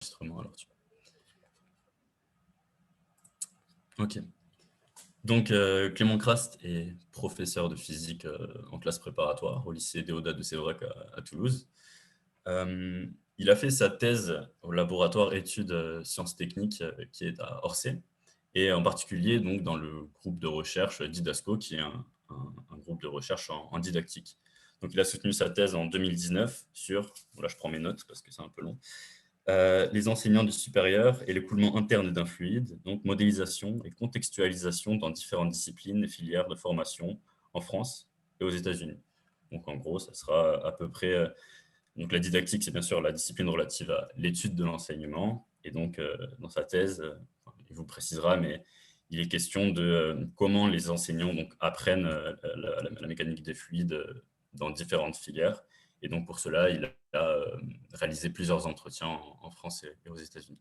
enregistrement alors. Ok. Donc, Clément Crast est professeur de physique en classe préparatoire au lycée Déodat de Séverac à Toulouse. Il a fait sa thèse au laboratoire études sciences techniques qui est à Orsay, et en particulier donc, dans le groupe de recherche Didasco, qui est un groupe de recherche en didactique. Donc, il a soutenu sa thèse en 2019 sur, voilà, je prends mes notes parce que c'est un peu long, les enseignants du supérieur et l'écoulement interne d'un fluide, donc modélisation et contextualisation dans différentes disciplines et filières de formation en France et aux États-Unis. Donc en gros, ça sera à peu près... donc la didactique, c'est bien sûr la discipline relative à l'étude de l'enseignement. Et donc dans sa thèse, il vous précisera, mais il est question de comment les enseignants donc, apprennent la mécanique des fluides dans différentes filières. Et donc, pour cela, il a réalisé plusieurs entretiens en France et aux États-Unis.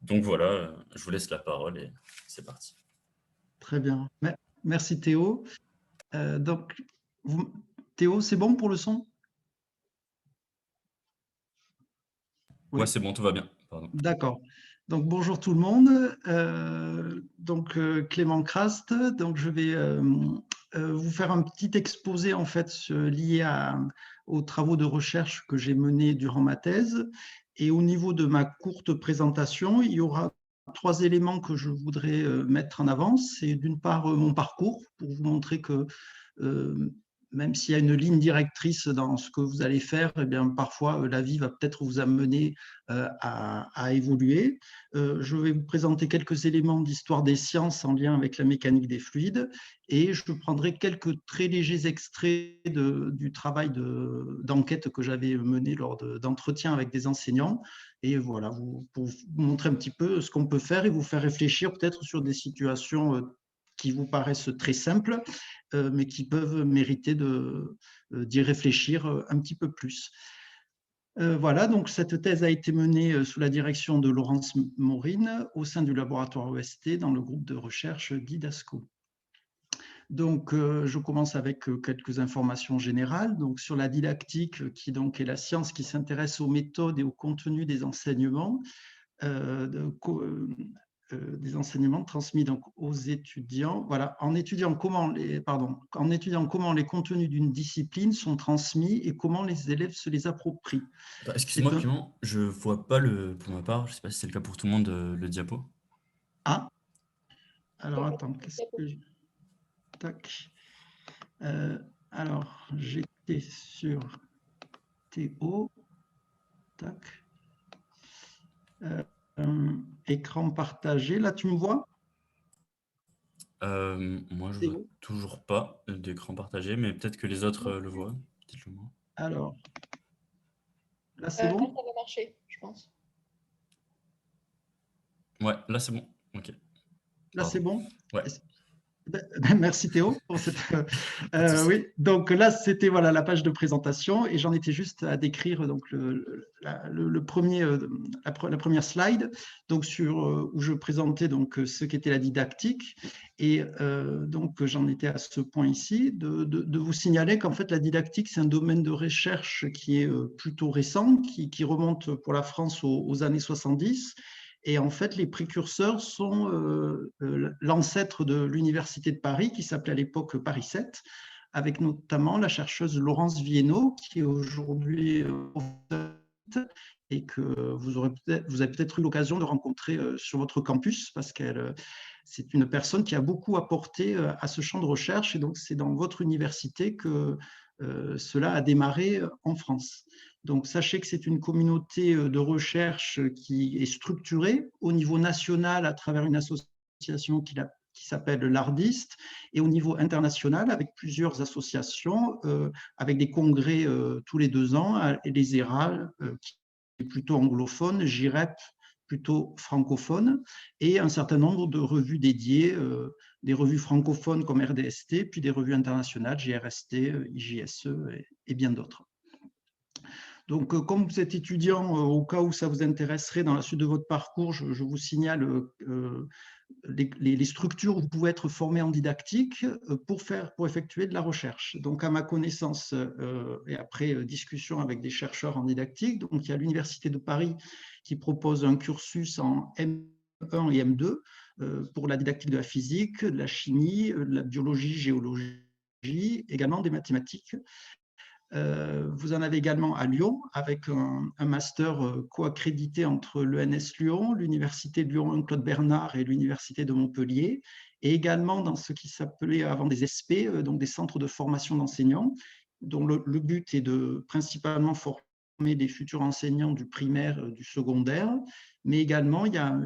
Donc voilà, je vous laisse la parole et c'est parti. Très bien. Merci Théo. Donc, Théo, c'est bon pour le son? Ouais, Oui, c'est bon, tout va bien. Pardon. d'accord. Donc, bonjour tout le monde. Clément Crast. Donc, je vais vous faire un petit exposé en fait lié aux travaux de recherche que j'ai menés durant ma thèse. Et au niveau de ma courte présentation, il y aura 3 éléments que je voudrais mettre en avant. C'est d'une part mon parcours pour vous montrer que même s'il y a une ligne directrice dans ce que vous allez faire, eh bien, parfois la vie va peut-être vous amener à évoluer. Je vais vous présenter quelques éléments d'histoire des sciences en lien avec la mécanique des fluides et je prendrai quelques très légers extraits du travail d'enquête que j'avais mené lors d'entretiens avec des enseignants. Et voilà, pour vous montrer un petit peu ce qu'on peut faire et vous faire réfléchir peut-être sur des situations qui vous paraissent très simples, mais qui peuvent mériter d'y réfléchir un petit peu plus. Voilà, donc cette thèse a été menée sous la direction de Laurence Maurine au sein du laboratoire EST dans le groupe de recherche Didasco. Donc, je commence avec quelques informations générales. Donc, sur la didactique, qui donc est la science qui s'intéresse aux méthodes et au contenu des enseignements, des enseignements transmis donc aux étudiants. Voilà, en étudiant comment les contenus d'une discipline sont transmis et comment les élèves se les approprient. Excuse-moi, Clément, je ne vois pas pour ma part, je ne sais pas si c'est le cas pour tout le monde, le diapo. Ah, alors attends, qu'est-ce que je... Tac. Alors, j'étais sur Théo. Tac. Écran partagé. Là, tu me vois? Moi, je vois Théo. toujours pas d'écran partagé, mais peut-être que les autres le voient. Dites-le moi. Alors, là, c'est Là, bon? ça va marcher, je pense. Ouais, là, c'est bon. Ok. Là, c'est Pardon. bon? Ouais. Merci Théo pour cette. Pas de souci. Oui, donc là c'était voilà la page de présentation et j'en étais juste à décrire donc le premier la première slide donc sur où je présentais donc ce qu'était la didactique et donc j'en étais à ce point ici de vous signaler qu'en fait la didactique c'est un domaine de recherche qui est plutôt récent qui remonte pour la France aux années 70. Et en fait, les précurseurs sont l'ancêtre de l'Université de Paris, qui s'appelait à l'époque Paris 7, avec notamment la chercheuse Laurence Viennot, qui est aujourd'hui et que vous avez peut-être eu l'occasion de rencontrer sur votre campus, parce qu'elle c'est une personne qui a beaucoup apporté à ce champ de recherche, et donc c'est dans votre université que cela a démarré en France. Donc, sachez que c'est une communauté de recherche qui est structurée au niveau national à travers une association qui s'appelle l'ARDIST et au niveau international avec plusieurs associations, avec des congrès tous les 2 ans, et les ERA, qui est plutôt anglophone, JIREP, plutôt francophone, et un certain nombre de revues dédiées, des revues francophones comme RDST, puis des revues internationales, GRST, IJSE et bien d'autres. Donc, comme vous êtes étudiant, au cas où ça vous intéresserait dans la suite de votre parcours, je vous signale les structures où vous pouvez être formé en didactique pour effectuer de la recherche. Donc, à ma connaissance, et après discussion avec des chercheurs en didactique, donc il y a l'Université de Paris qui propose un cursus en M1 et M2 pour la didactique de la physique, de la chimie, de la biologie, géologie, également des mathématiques. Vous en avez également à Lyon, avec un master co-accrédité entre l'ENS Lyon, l'Université de Lyon Claude Bernard et l'Université de Montpellier, et également dans ce qui s'appelait avant des SP, donc des centres de formation d'enseignants, dont le but est de principalement former des futurs enseignants du primaire, du secondaire, mais également il y a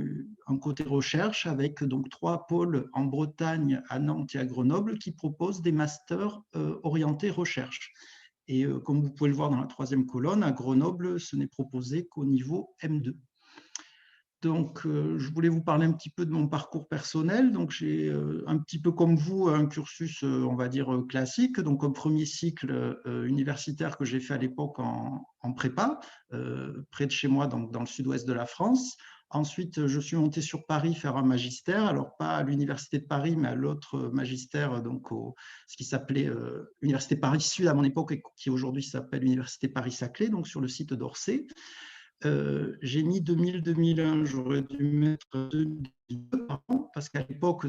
un côté recherche avec donc 3 pôles en Bretagne, à Nantes et à Grenoble qui proposent des masters orientés recherche. Et comme vous pouvez le voir dans la 3e colonne, à Grenoble, ce n'est proposé qu'au niveau M2. Donc, je voulais vous parler un petit peu de mon parcours personnel. Donc, j'ai un petit peu comme vous un cursus, on va dire, classique. Donc, un premier cycle universitaire que j'ai fait à l'époque en prépa, près de chez moi, donc dans le sud-ouest de la France. Ensuite, je suis monté sur Paris faire un magistère, alors pas à l'Université de Paris, mais à l'autre magistère, donc ce qui s'appelait Université Paris-Sud à mon époque, et qui aujourd'hui s'appelle Université Paris-Saclay, donc sur le site d'Orsay. J'ai mis 2000-2001, j'aurais dû mettre 2002 parce qu'à l'époque,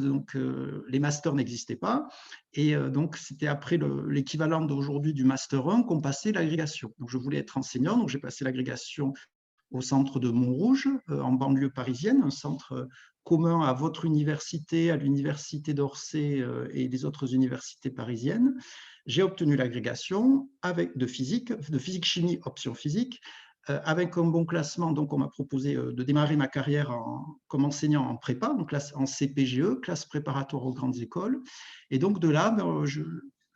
les masters n'existaient pas. Et donc, c'était après l'équivalent d'aujourd'hui du Master 1 qu'on passait l'agrégation. Donc, je voulais être enseignant, donc j'ai passé l'agrégation au centre de Montrouge, en banlieue parisienne, un centre commun à votre université, à l'université d'Orsay et les autres universités parisiennes. J'ai obtenu l'agrégation de physique-chimie, option physique, avec un bon classement. Donc, on m'a proposé de démarrer ma carrière comme enseignant en prépa, donc en CPGE, classe préparatoire aux grandes écoles. Et donc, de là,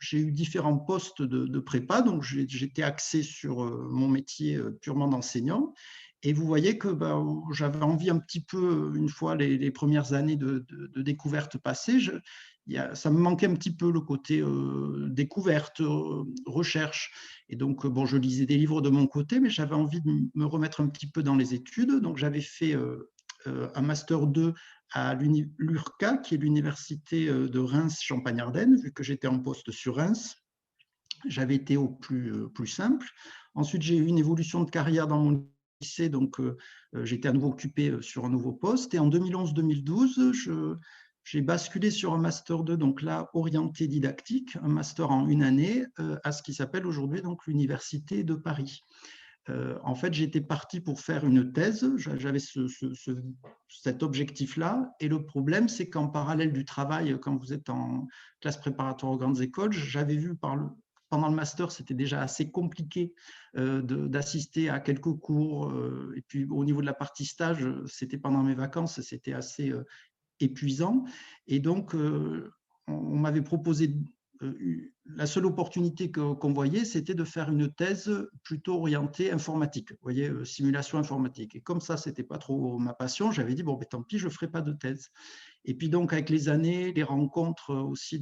j'ai eu différents postes de prépa, donc j'étais axé sur mon métier purement d'enseignant. Et vous voyez que j'avais envie un petit peu, une fois les premières années de découverte passées, ça me manquait un petit peu le côté découverte, recherche. Et donc, je lisais des livres de mon côté, mais j'avais envie de me remettre un petit peu dans les études. Donc, j'avais fait un Master 2 à l'URCA, qui est l'université de Reims-Champagne-Ardenne, vu que j'étais en poste sur Reims. J'avais été au plus simple. Ensuite, j'ai eu une évolution de carrière dans mon lycée, donc j'ai été à nouveau occupé sur un nouveau poste. Et en 2011-2012, j'ai basculé sur un Master 2, donc là, orienté didactique, un Master en une année, à ce qui s'appelle aujourd'hui donc l'Université de Paris. En fait, j'étais parti pour faire une thèse, j'avais cet objectif-là, et le problème, c'est qu'en parallèle du travail, quand vous êtes en classe préparatoire aux grandes écoles, j'avais vu pendant le master, c'était déjà assez compliqué d'assister à quelques cours, et puis au niveau de la partie stage, c'était pendant mes vacances, c'était assez épuisant, et donc on m'avait proposé la seule opportunité qu'on voyait, c'était de faire une thèse plutôt orientée informatique, vous voyez, simulation informatique. Et comme ça, c'était pas trop ma passion, j'avais dit, bon, ben, tant pis, je ne ferai pas de thèse. Et puis donc, avec les années, les rencontres aussi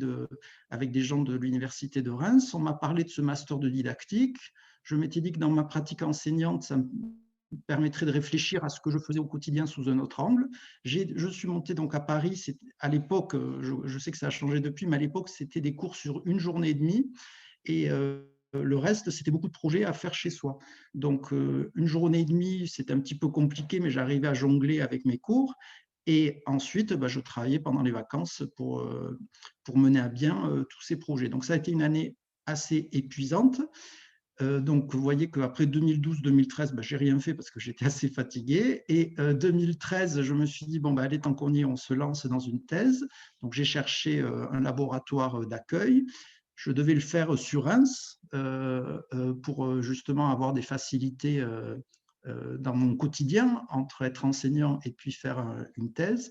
avec des gens de l'université de Reims, on m'a parlé de ce master de didactique. Je m'étais dit que dans ma pratique enseignante, ça me permettrait de réfléchir à ce que je faisais au quotidien sous un autre angle. Je suis monté donc à Paris. À l'époque, je sais que ça a changé depuis, mais à l'époque, c'était des cours sur une journée et demie. Et le reste, c'était beaucoup de projets à faire chez soi. Donc, une journée et demie, c'était un petit peu compliqué, mais j'arrivais à jongler avec mes cours. Et ensuite, je travaillais pendant les vacances pour mener à bien tous ces projets. Donc, ça a été une année assez épuisante. Donc, vous voyez qu'après 2012-2013, je n'ai rien fait parce que j'étais assez fatigué. Et 2013, je me suis dit, bon, allez, tant qu'on y est, on se lance dans une thèse. Donc, j'ai cherché un laboratoire d'accueil. Je devais le faire sur Reims pour justement avoir des facilités dans mon quotidien entre être enseignant et puis faire une thèse.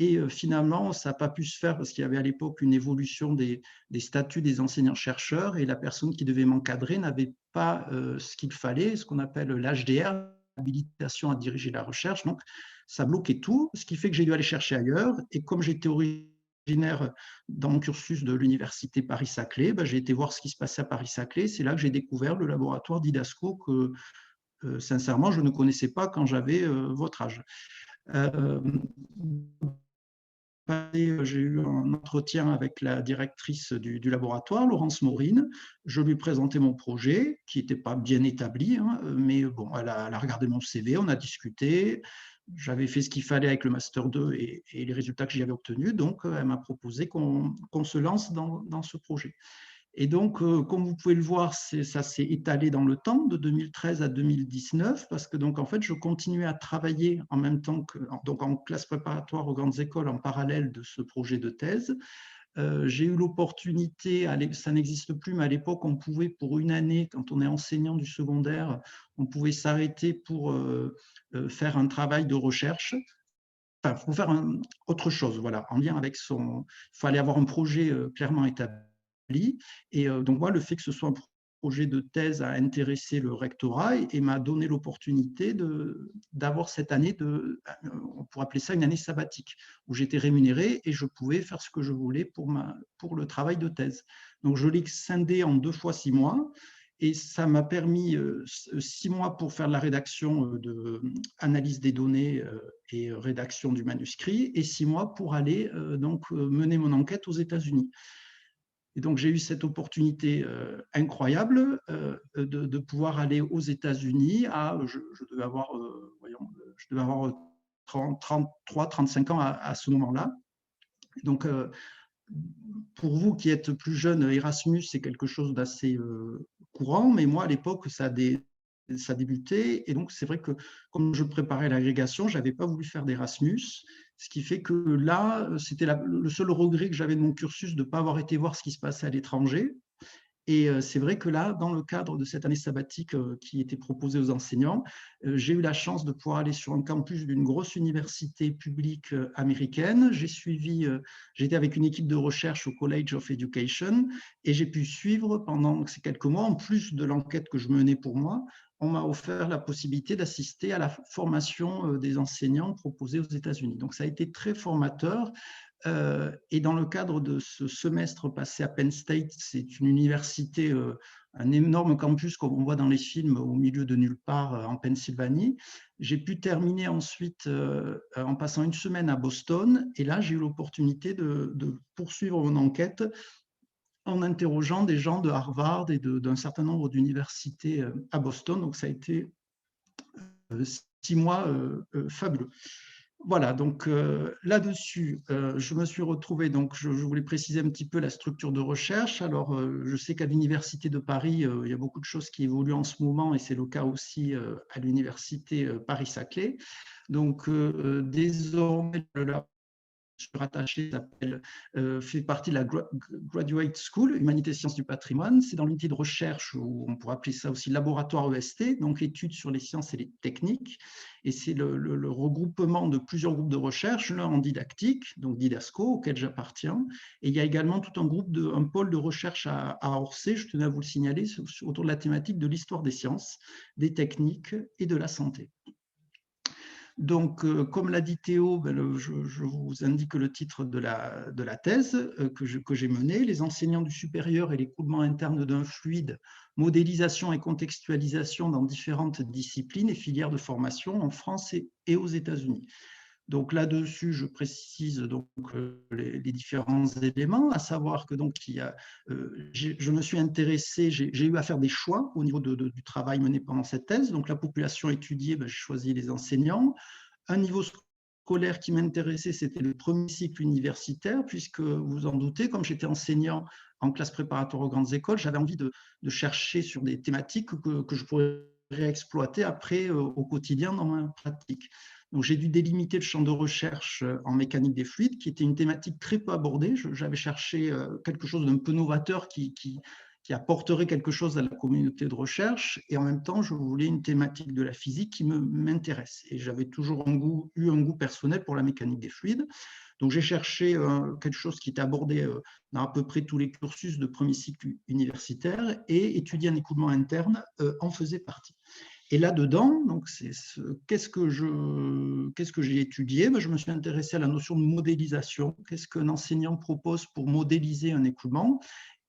Et finalement, ça n'a pas pu se faire parce qu'il y avait à l'époque une évolution des statuts des enseignants-chercheurs et la personne qui devait m'encadrer n'avait pas ce qu'il fallait, ce qu'on appelle l'HDR, habilitation à diriger la recherche. Donc, ça bloquait tout, ce qui fait que j'ai dû aller chercher ailleurs. Et comme j'étais originaire dans mon cursus de l'université Paris-Saclay, j'ai été voir ce qui se passait à Paris-Saclay. C'est là que j'ai découvert le laboratoire d'IDASCO que, sincèrement, je ne connaissais pas quand j'avais votre âge. j'ai eu un entretien avec la directrice du laboratoire, Laurence Maurine. Je lui ai présenté mon projet, qui n'était pas bien établi, hein, mais bon, elle a regardé mon CV, on a discuté. J'avais fait ce qu'il fallait avec le Master 2 et les résultats que j'y avais obtenus, donc elle m'a proposé qu'on se lance dans ce projet. Et donc, comme vous pouvez le voir, ça s'est étalé dans le temps, de 2013 à 2019, parce que donc, en fait, je continuais à travailler en même temps donc en classe préparatoire aux grandes écoles en parallèle de ce projet de thèse. J'ai eu l'opportunité, ça n'existe plus, mais à l'époque, on pouvait, pour une année, quand on est enseignant du secondaire, on pouvait s'arrêter pour faire un travail de recherche. Enfin, pour faire autre chose, voilà, en lien avec il fallait avoir un projet clairement établi. Et donc, moi, le fait que ce soit un projet de thèse a intéressé le rectorat et m'a donné l'opportunité d'avoir cette année on pourrait appeler ça une année sabbatique, où j'étais rémunéré et je pouvais faire ce que je voulais pour le travail de thèse. Donc, je l'ai scindé en 2 fois 6 mois. Et ça m'a permis 6 mois pour faire de la rédaction, analyse des données et rédaction du manuscrit, et 6 mois pour aller mener mon enquête aux États-Unis. Et donc, j'ai eu cette opportunité incroyable de pouvoir aller aux États-Unis. Je devais avoir, je devais avoir 33, 35 ans à ce moment-là. Donc, pour vous qui êtes plus jeune, Erasmus, c'est quelque chose d'assez courant, mais moi, à l'époque, ça débutait. Et donc, c'est vrai que comme je préparais l'agrégation, je n'avais pas voulu faire d'Erasmus, ce qui fait que là, c'était le seul regret que j'avais de mon cursus de ne pas avoir été voir ce qui se passait à l'étranger. Et c'est vrai que là, dans le cadre de cette année sabbatique qui était proposée aux enseignants, j'ai eu la chance de pouvoir aller sur un campus d'une grosse université publique américaine. J'étais avec une équipe de recherche au College of Education et j'ai pu suivre pendant ces quelques mois, en plus de l'enquête que je menais pour moi, on m'a offert la possibilité d'assister à la formation des enseignants proposés aux États-Unis. Donc ça a été très formateur. Et dans le cadre de ce semestre passé à Penn State, c'est une université, un énorme campus comme on voit dans les films au milieu de nulle part en Pennsylvanie. J'ai pu terminer ensuite en passant une semaine à Boston. Et là, j'ai eu l'opportunité de poursuivre mon enquête en interrogeant des gens de Harvard et d'un certain nombre d'universités à Boston. Donc, ça a été 6 mois fabuleux. Voilà, donc là-dessus, je me suis retrouvé, donc je voulais préciser un petit peu la structure de recherche. Alors, je sais qu'à l'Université de Paris, il y a beaucoup de choses qui évoluent en ce moment, et c'est le cas aussi à l'Université Paris-Saclay. Donc, désormais, rattaché fait partie de la Graduate School, Humanité Sciences du Patrimoine. C'est dans l'unité de recherche, où on pourrait appeler ça aussi laboratoire EST, donc études sur les sciences et les techniques. Et c'est le regroupement de plusieurs groupes de recherche, l'un en didactique, donc Didasco, auquel j'appartiens. Et il y a également tout un pôle de recherche à Orsay, je tenais à vous le signaler, autour de la thématique de l'histoire des sciences, des techniques et de la santé. Donc, comme l'a dit Théo, je vous indique le titre de la thèse que j'ai menée, les enseignants du supérieur et l'écoulement interne d'un fluide, modélisation et contextualisation dans différentes disciplines et filières de formation en France et aux États-Unis. Donc là-dessus, je précise donc les différents éléments, à savoir que donc je me suis intéressé, j'ai eu à faire des choix au niveau du travail mené pendant cette thèse. Donc la population étudiée, j'ai choisi les enseignants. Un niveau scolaire qui m'intéressait, c'était le premier cycle universitaire, puisque vous en doutez, comme j'étais enseignant en classe préparatoire aux grandes écoles, j'avais envie de chercher sur des thématiques que je pourrais réexploiter après au quotidien dans ma pratique. Donc, j'ai dû délimiter le champ de recherche en mécanique des fluides, qui était une thématique très peu abordée. J'avais cherché quelque chose d'un peu novateur qui apporterait quelque chose à la communauté de recherche, et en même temps, je voulais une thématique de la physique qui m'intéresse. Et j'avais toujours eu un goût personnel pour la mécanique des fluides. Donc, j'ai cherché quelque chose qui était abordé dans à peu près tous les cursus de premier cycle universitaire, et étudier un écoulement interne en faisait partie. Et là-dedans, qu'est-ce que j'ai étudié? Je me suis intéressé à la notion de modélisation. Qu'est-ce qu'un enseignant propose pour modéliser un écoulement?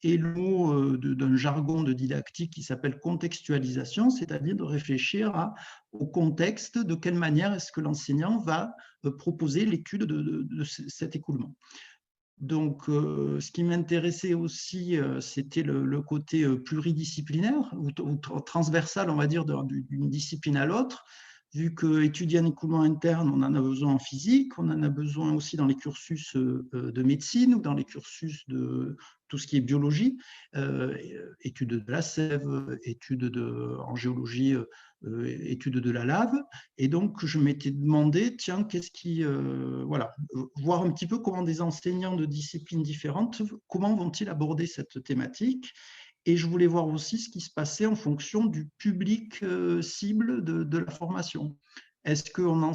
et le mot d'un jargon de didactique qui s'appelle contextualisation, c'est-à-dire de réfléchir au contexte, de quelle manière est-ce que l'enseignant va proposer l'étude de cet écoulement. Donc, ce qui m'intéressait aussi, c'était le côté pluridisciplinaire ou transversal, on va dire, d'une discipline à l'autre. Vu qu'étudier un écoulement interne, on en a besoin en physique, on en a besoin aussi dans les cursus de médecine ou dans les cursus de tout ce qui est biologie, études de la sève, études en géologie, études de la lave. Et donc, je m'étais demandé, tiens, qu'est-ce qui, voilà, voir un petit peu comment des enseignants de disciplines différentes, comment vont-ils aborder cette thématique. Et je voulais voir aussi ce qui se passait en fonction du public cible de la formation. Est-ce qu'on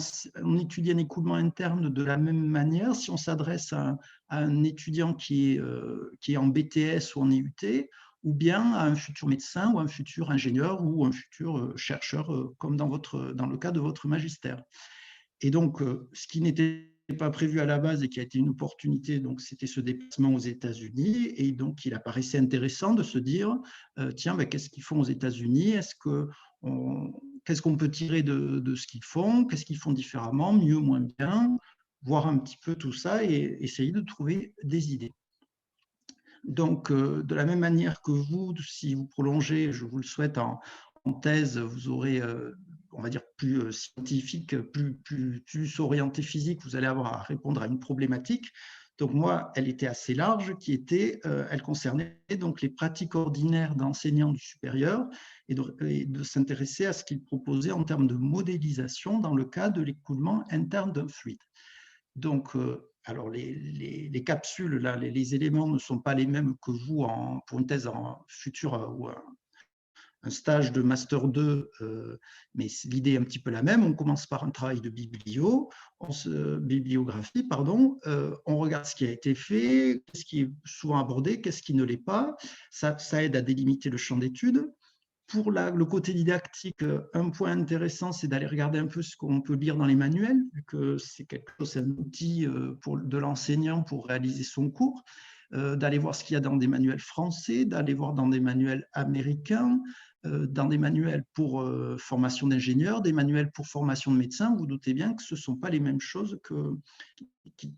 étudie un écoulement interne de la même manière si on s'adresse à un étudiant qui est en BTS ou en IUT, ou bien à un futur médecin ou un futur ingénieur ou un futur chercheur, comme dans le cas de votre magistère. Et donc, ce qui n'était pas prévu à la base et qui a été une opportunité, donc c'était ce déplacement aux États-Unis. Et donc, il apparaissait intéressant de se dire, tiens, ben, qu'est-ce qu'ils font aux États-Unis? Qu'est-ce qu'on peut tirer de ce qu'ils font? Qu'est-ce qu'ils font différemment, mieux, moins bien? Voir un petit peu tout ça et essayer de trouver des idées. Donc, de la même manière que vous, si vous prolongez, je vous le souhaite, en thèse, vous aurez, on va dire, plus scientifique, plus orienté physique, vous allez avoir à répondre à une problématique. Donc moi, elle était assez large, elle concernait donc les pratiques ordinaires d'enseignants du supérieur et de s'intéresser à ce qu'ils proposaient en termes de modélisation dans le cas de l'écoulement interne d'un fluide. Donc, alors les capsules, là, les éléments ne sont pas les mêmes que vous pour une thèse en futur ou un stage de Master 2, mais l'idée est un petit peu la même. On commence par un travail de bibliographie, pardon. On regarde ce qui a été fait, ce qui est souvent abordé, qu'est-ce qui ne l'est pas. Ça aide à délimiter le champ d'étude. Pour le côté didactique, un point intéressant, c'est d'aller regarder un peu ce qu'on peut lire dans les manuels, vu que c'est un outil de l'enseignant pour réaliser son cours, d'aller voir ce qu'il y a dans des manuels français, d'aller voir dans des manuels américains, dans des manuels pour formation d'ingénieurs, des manuels pour formation de médecins. Vous, vous doutez bien que ce ne sont pas les mêmes choses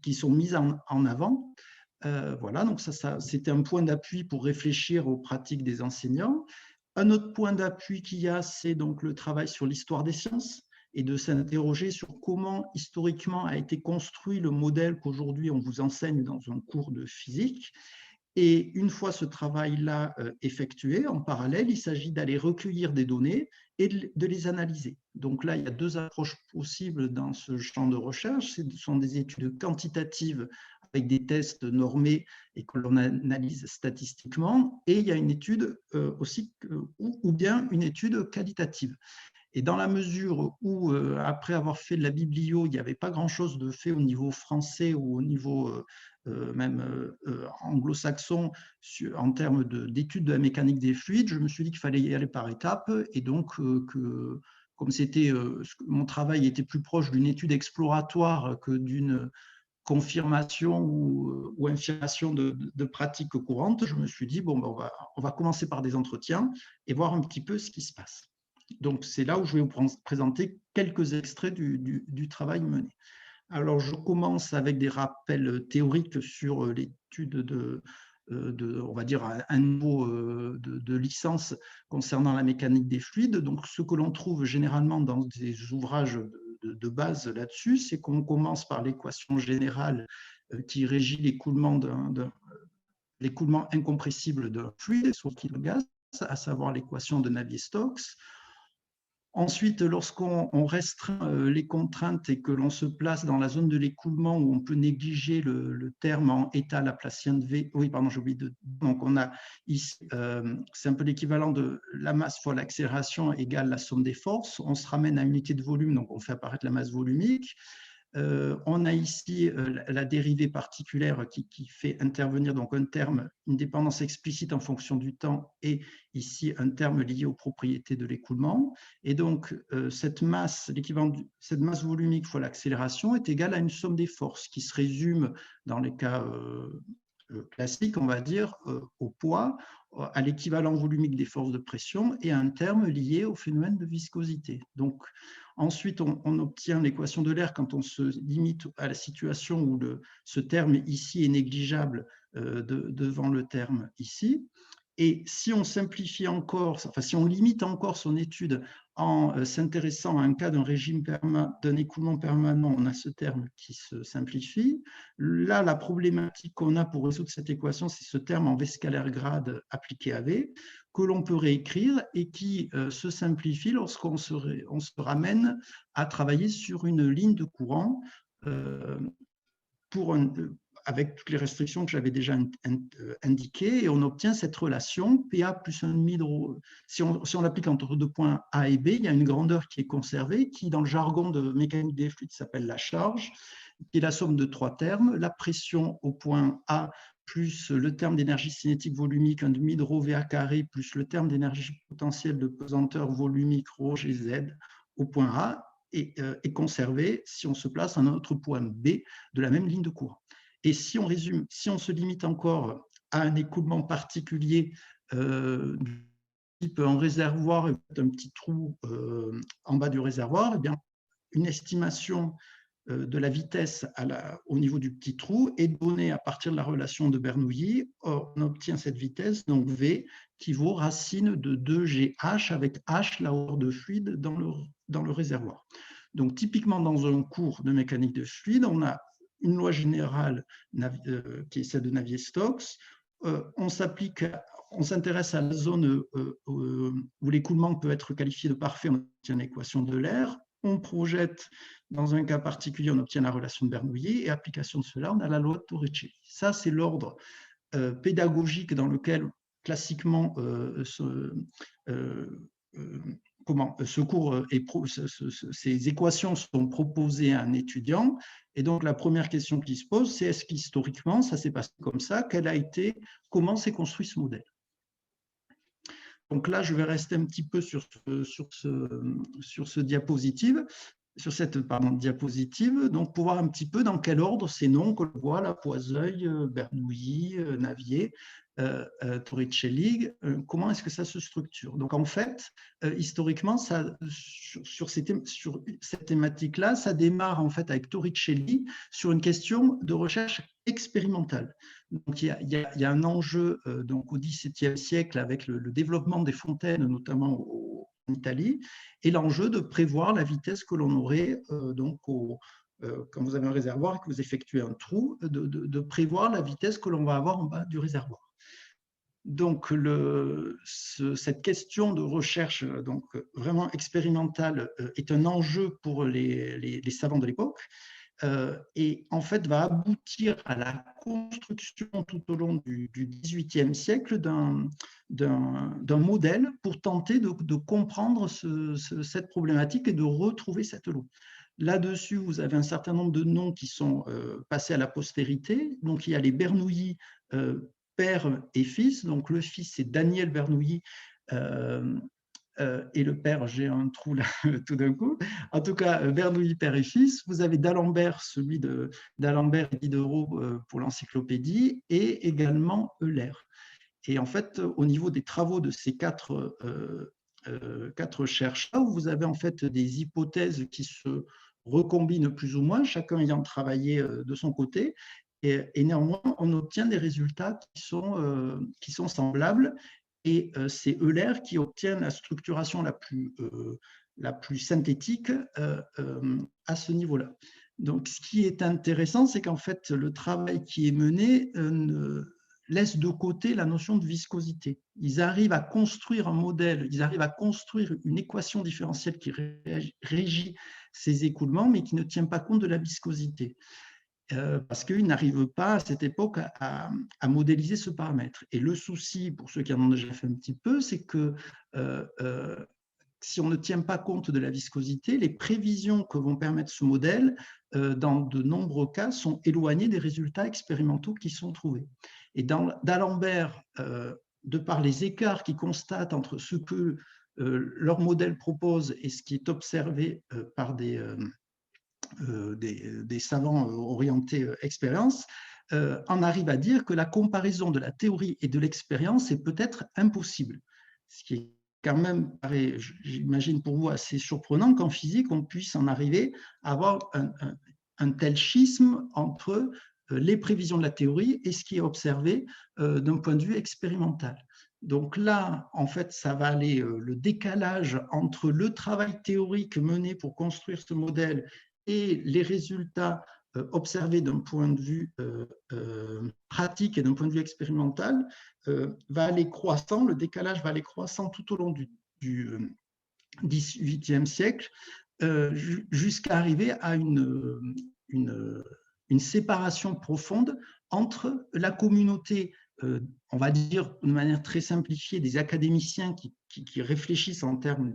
qui sont mises en avant. Voilà, donc ça c'était un point d'appui pour réfléchir aux pratiques des enseignants. Un autre point d'appui qu'il y a, c'est donc le travail sur l'histoire des sciences et de s'interroger sur comment historiquement a été construit le modèle qu'aujourd'hui on vous enseigne dans un cours de physique. Et une fois ce travail-là effectué, en parallèle, il s'agit d'aller recueillir des données et de les analyser. Donc là, il y a deux approches possibles dans ce champ de recherche. Ce sont des études quantitatives avec des tests normés et que l'on analyse statistiquement. Et il y a une étude aussi, ou bien une étude qualitative. Et dans la mesure où, après avoir fait de la biblio, il n'y avait pas grand-chose de fait au niveau français ou au niveau même anglo-saxon en termes d'études de la mécanique des fluides, je me suis dit qu'il fallait y aller par étapes. Et donc, comme mon travail était plus proche d'une étude exploratoire que d'une confirmation ou infirmation de pratiques courantes, je me suis dit, bon, ben on va commencer par des entretiens et voir un petit peu ce qui se passe. Donc, c'est là où je vais vous présenter quelques extraits du travail mené. Alors, je commence avec des rappels théoriques sur l'étude on va dire, un niveau de licence concernant la mécanique des fluides. Donc, ce que l'on trouve généralement dans des ouvrages de base là-dessus, c'est qu'on commence par l'équation générale qui régit l'écoulement incompressible d'un fluide, soit qu'il le gaz, à savoir l'équation de Navier-Stokes. Ensuite, lorsqu'on restreint les contraintes et que l'on se place dans la zone de l'écoulement où on peut négliger le terme en état laplacien de V, oui, pardon, j'ai oublié donc on a ici, c'est un peu l'équivalent de la masse fois l'accélération égale la somme des forces. On se ramène à une unité de volume, donc on fait apparaître la masse volumique. On a ici la dérivée particulière qui fait intervenir donc un terme, une dépendance explicite en fonction du temps, et ici un terme lié aux propriétés de l'écoulement. Et donc cette masse, l'équivalent de cette masse volumique fois l'accélération est égale à une somme des forces qui se résume dans les cas classique, on va dire, au poids, à l'équivalent volumique des forces de pression et à un terme lié au phénomène de viscosité. Donc, ensuite, on obtient l'équation de l'air quand on se limite à la situation où ce terme ici est négligeable devant le terme ici. Et si on simplifie encore, enfin, si on limite encore son étude en s'intéressant à un cas d'un régime d'un écoulement permanent, on a ce terme qui se simplifie. Là, la problématique qu'on a pour résoudre cette équation, c'est ce terme en V scalaire grade appliqué à V, que l'on peut réécrire et qui se simplifie lorsqu'on se ramène à travailler sur une ligne de courant avec toutes les restrictions que j'avais déjà indiquées, et on obtient cette relation PA plus 1,5 de si on l'applique entre deux points A et B, il y a une grandeur qui est conservée, qui dans le jargon de mécanique des fluides s'appelle la charge, qui est la somme de trois termes, la pression au point A plus le terme d'énergie cinétique volumique 1,5 de ρ VA carré plus le terme d'énergie potentielle de pesanteur volumique ρ GZ au point A, est conservé si on se place à un autre point B de la même ligne de courant. Et si on résume, si on se limite encore à un écoulement particulier type en réservoir, un petit trou en bas du réservoir, eh bien, une estimation de la vitesse au niveau du petit trou est donnée à partir de la relation de Bernoulli. Or, on obtient cette vitesse, donc V, qui vaut racine de 2GH avec H, la hauteur de fluide dans le réservoir. Donc, typiquement, dans un cours de mécanique de fluide, on a une loi générale qui est celle de Navier-Stokes. On s'intéresse à la zone où l'écoulement peut être qualifié de parfait, on obtient l'équation de l'air. On projette, dans un cas particulier, on obtient la relation de Bernoulli, et application de cela, on a la loi de Torricelli. Ça, c'est l'ordre pédagogique dans lequel, classiquement, ce cours ces équations sont proposées à un étudiant. Et donc, la première question qui se pose, c'est est-ce qu'historiquement, ça s'est passé comme ça? Comment s'est construit ce modèle? Donc là, je vais rester un petit peu sur cette diapositive, donc pour voir un petit peu dans quel ordre ces noms que l'on voit, là, Poiseuil, Bernoulli, Navier, Torricelli, comment est-ce que ça se structure? Donc en fait, historiquement, sur cette thématique-là, ça démarre en fait avec Torricelli sur une question de recherche expérimentale. Donc il y a un enjeu donc au XVIIe siècle avec le développement des fontaines, notamment en Italie, et l'enjeu de prévoir la vitesse que l'on aurait quand vous avez un réservoir et que vous effectuez un trou, de prévoir la vitesse que l'on va avoir en bas du réservoir. Donc, cette question de recherche donc, vraiment expérimentale est un enjeu pour les savants de l'époque et en fait va aboutir à la construction tout au long du XVIIIe siècle d'un modèle pour tenter de comprendre cette problématique et de retrouver cette loi. Là-dessus, vous avez un certain nombre de noms qui sont passés à la postérité. Donc, il y a les Bernoulli, père et fils. Donc, le fils, c'est Daniel Bernoulli, et le père, j'ai un trou là tout d'un coup. En tout cas, Bernoulli, père et fils. Vous avez d'Alembert, celui d'Alembert et Diderot pour l'encyclopédie, et également Euler. Et en fait, au niveau des travaux de ces quatre chercheurs, vous avez en fait des hypothèses qui se recombinent plus ou moins, chacun ayant travaillé de son côté. Et néanmoins, on obtient des résultats qui sont semblables. Et c'est Euler qui obtient la structuration la plus synthétique à ce niveau-là. Donc, ce qui est intéressant, c'est qu'en fait, le travail qui est mené laisse de côté la notion de viscosité. Ils arrivent à construire un modèle, ils arrivent à construire une équation différentielle qui régit ces écoulements, mais qui ne tient pas compte de la viscosité. Parce qu'ils n'arrivent pas à cette époque à modéliser ce paramètre. Et le souci, pour ceux qui en ont déjà fait un petit peu, c'est que si on ne tient pas compte de la viscosité, les prévisions que vont permettre ce modèle, dans de nombreux cas, sont éloignées des résultats expérimentaux qui sont trouvés. Et d'Alembert, de par les écarts qu'il constate entre ce que leur modèle propose et ce qui est observé par des savants orientés expérience, en arrive à dire que la comparaison de la théorie et de l'expérience est peut-être impossible. Ce qui est quand même, j'imagine pour vous, assez surprenant qu'en physique, on puisse en arriver à avoir un tel schisme entre les prévisions de la théorie et ce qui est observé d'un point de vue expérimental. Donc là, en fait, ça va aller, le décalage entre le travail théorique mené pour construire ce modèle et les résultats observés d'un point de vue pratique et d'un point de vue expérimental va aller croissant, le décalage va aller croissant tout au long du XVIIIe siècle jusqu'à arriver à une séparation profonde entre la communauté, on va dire de manière très simplifiée, des académiciens qui réfléchissent en termes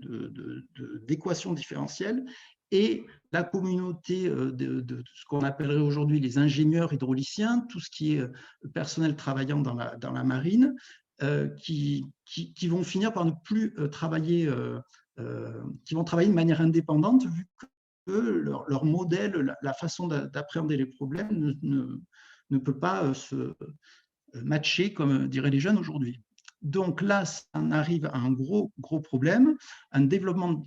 d'équations différentielles et la communauté de ce qu'on appellerait aujourd'hui les ingénieurs hydrauliciens, tout ce qui est personnel travaillant dans la marine, qui vont finir par ne plus travailler, qui vont travailler de manière indépendante, vu que leur modèle, la façon d'appréhender les problèmes ne peut pas se matcher, comme diraient les jeunes aujourd'hui. Donc là, ça en arrive à un gros problème, un développement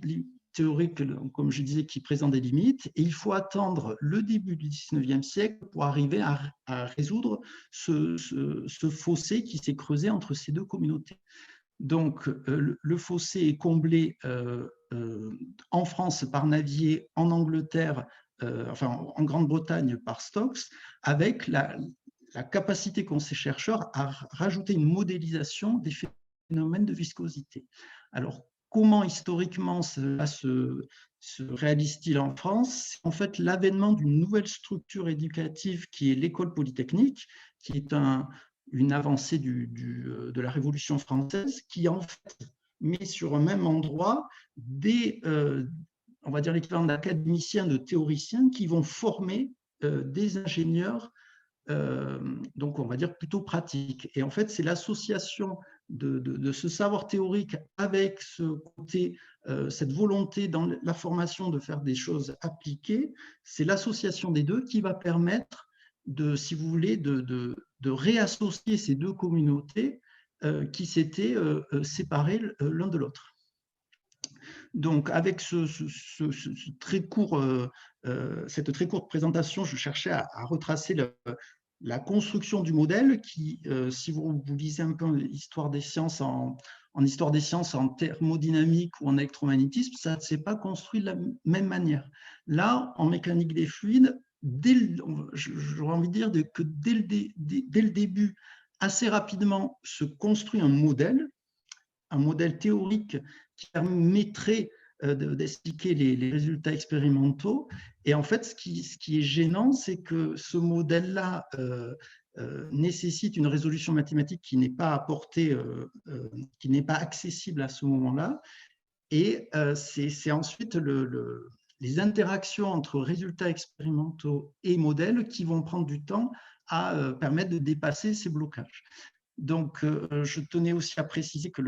théorique, comme je disais, qui présente des limites, et il faut attendre le début du 19e siècle pour arriver à résoudre ce fossé qui s'est creusé entre ces deux communautés. Donc, le fossé est comblé en France par Navier, en Angleterre, enfin en Grande-Bretagne par Stokes, avec la capacité qu'ont ces chercheurs à rajouter une modélisation des phénomènes de viscosité. Alors, comment historiquement cela se réalise-t-il en France? En fait, l'avènement d'une nouvelle structure éducative qui est l'école polytechnique, qui est une avancée de la Révolution française, qui en fait met sur un même endroit on va dire l'équivalent d'académiciens, de théoriciens qui vont former des ingénieurs, donc on va dire plutôt pratiques. Et en fait, c'est l'association de ce savoir théorique avec ce côté, cette volonté dans la formation de faire des choses appliquées, c'est l'association des deux qui va permettre si vous voulez, de réassocier ces deux communautés qui s'étaient séparées l'un de l'autre. Donc, avec cette très courte présentation, je cherchais à retracer la construction du modèle qui, si vous lisez un peu l'histoire des sciences en histoire des sciences, en thermodynamique ou en électromagnétisme, ça ne s'est pas construit de la même manière. Là, en mécanique des fluides, j'aurais envie de dire que dès le début, assez rapidement, se construit un modèle théorique qui permettrait d'expliquer les résultats expérimentaux. Et en fait, ce qui est gênant, c'est que ce modèle-là nécessite une résolution mathématique qui n'est pas apportée, qui n'est pas accessible à ce moment-là. Et c'est ensuite les interactions entre résultats expérimentaux et modèles qui vont prendre du temps à permettre de dépasser ces blocages. Donc, je tenais aussi à préciser que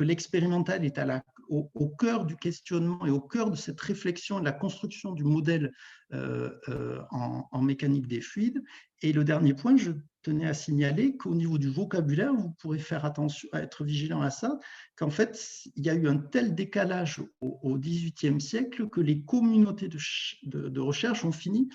l'expérimental est au cœur du questionnement et au cœur de cette réflexion et de la construction du modèle en mécanique des fluides. Et le dernier point, je tenais à signaler qu'au niveau du vocabulaire, vous pourrez faire attention à être vigilant à ça, qu'en fait, il y a eu un tel décalage au XVIIIe siècle que les communautés de recherche ont fini,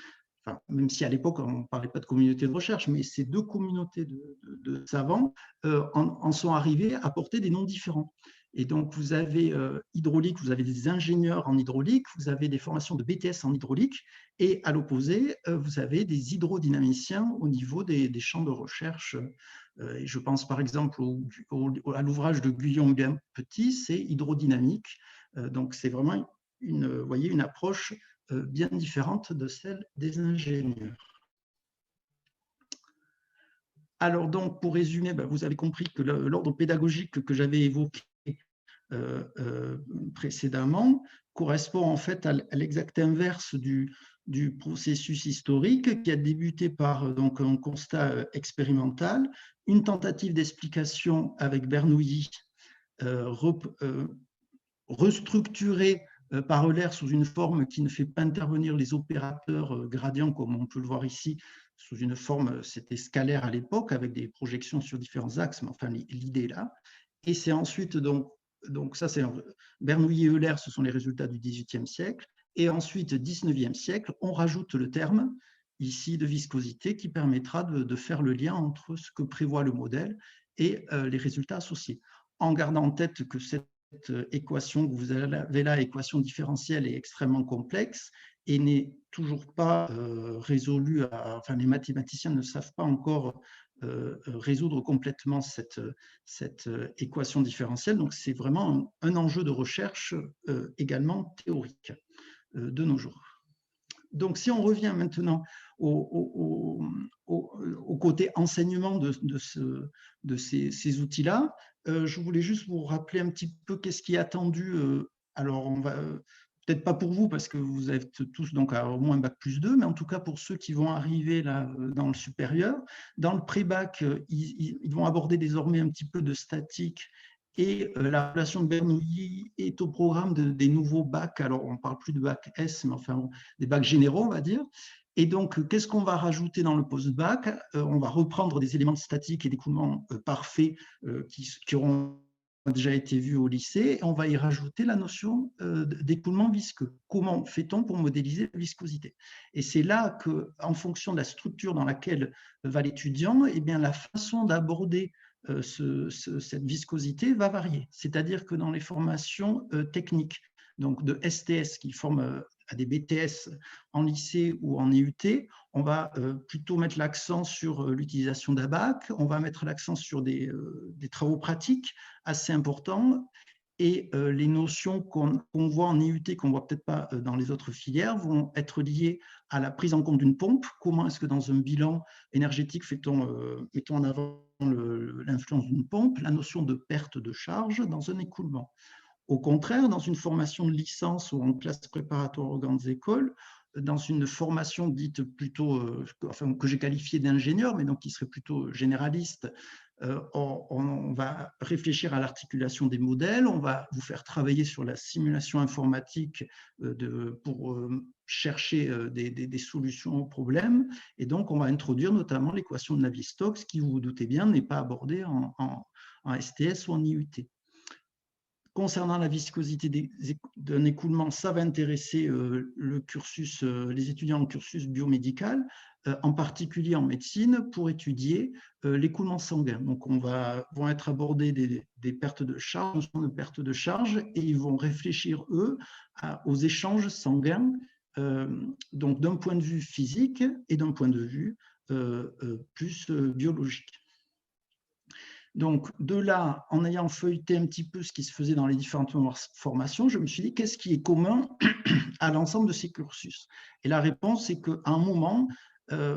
enfin, même si à l'époque on ne parlait pas de communauté de recherche, mais ces deux communautés de savants en sont arrivés à porter des noms différents. Et donc, vous avez hydraulique, vous avez des ingénieurs en hydraulique, vous avez des formations de BTS en hydraulique, et à l'opposé, vous avez des hydrodynamiciens au niveau des champs de recherche. Et je pense par exemple à l'ouvrage de Guillaume-Petit, c'est hydrodynamique. Donc, c'est vraiment vous voyez, une approche bien différente de celle des ingénieurs. Alors donc, pour résumer, vous avez compris que l'ordre pédagogique que j'avais évoqué précédemment correspond en fait à l'exact inverse du processus historique qui a débuté par donc, un constat expérimental, une tentative d'explication avec Bernoulli, restructurée par Euler sous une forme qui ne fait pas intervenir les opérateurs gradients, comme on peut le voir ici, sous une forme, c'était scalaire à l'époque, avec des projections sur différents axes, mais enfin, l'idée est là. Et c'est ensuite, donc ça, c'est Bernoulli et Euler, ce sont les résultats du XVIIIe siècle. Et ensuite, 19e siècle, on rajoute le terme ici de viscosité qui permettra de faire le lien entre ce que prévoit le modèle et les résultats associés. En gardant en tête que cette équation que vous avez là, équation différentielle, est extrêmement complexe et n'est toujours pas résolue, enfin les mathématiciens ne savent pas encore résoudre complètement cette équation différentielle. Donc c'est vraiment un enjeu de recherche également théorique de nos jours. Donc, si on revient maintenant au côté enseignement de ces outils-là, je voulais juste vous rappeler un petit peu qu'est-ce qui est attendu. Alors, on va peut-être pas pour vous, parce que vous êtes tous donc à au moins bac+2, mais en tout cas pour ceux qui vont arriver là dans le supérieur. Dans le pré-bac, ils vont aborder désormais un petit peu de statique, et la relation de Bernoulli est au programme des nouveaux bacs. Alors, on ne parle plus de bac S, mais enfin, des bacs généraux, on va dire. Et donc, qu'est-ce qu'on va rajouter dans le post-bac? On va reprendre des éléments de statique et d'écoulement parfaits qui auront déjà été vus au lycée, et on va y rajouter la notion d'écoulement visqueux. Comment fait-on pour modéliser la viscosité? Et c'est là que, en fonction de la structure dans laquelle va l'étudiant, eh bien, la façon d'aborder cette viscosité va varier. C'est-à-dire que dans les formations techniques, donc de STS qui forment à des BTS en lycée ou en EUT, on va plutôt mettre l'accent sur l'utilisation d'ABAC, on va mettre l'accent sur des travaux pratiques assez importants, et les notions qu'on voit en IUT, qu'on ne voit peut-être pas dans les autres filières, vont être liées à la prise en compte d'une pompe. Comment est-ce que dans un bilan énergétique mettons en avant l'influence d'une pompe, la notion de perte de charge dans un écoulement. Au contraire, dans une formation de licence ou en classe préparatoire aux grandes écoles, dans une formation dite plutôt, enfin, que j'ai qualifiée d'ingénieur, mais donc qui serait plutôt généraliste, on va réfléchir à l'articulation des modèles, on va vous faire travailler sur la simulation informatique pour chercher des solutions aux problèmes, et donc on va introduire notamment l'équation de Navier-Stokes, qui, vous vous doutez bien, n'est pas abordée en STS ou en IUT. Concernant la viscosité d'un écoulement, ça va intéresser les étudiants en cursus biomédical, en particulier en médecine, pour étudier l'écoulement sanguin. Donc, vont être abordées des pertes de charge, notions de perte de charge, et ils vont réfléchir, eux, aux échanges sanguins, donc d'un point de vue physique et d'un point de vue plus biologique. Donc, de là, en ayant feuilleté un petit peu ce qui se faisait dans les différentes formations, je me suis dit, qu'est-ce qui est commun à l'ensemble de ces cursus? Et la réponse, c'est qu'à un moment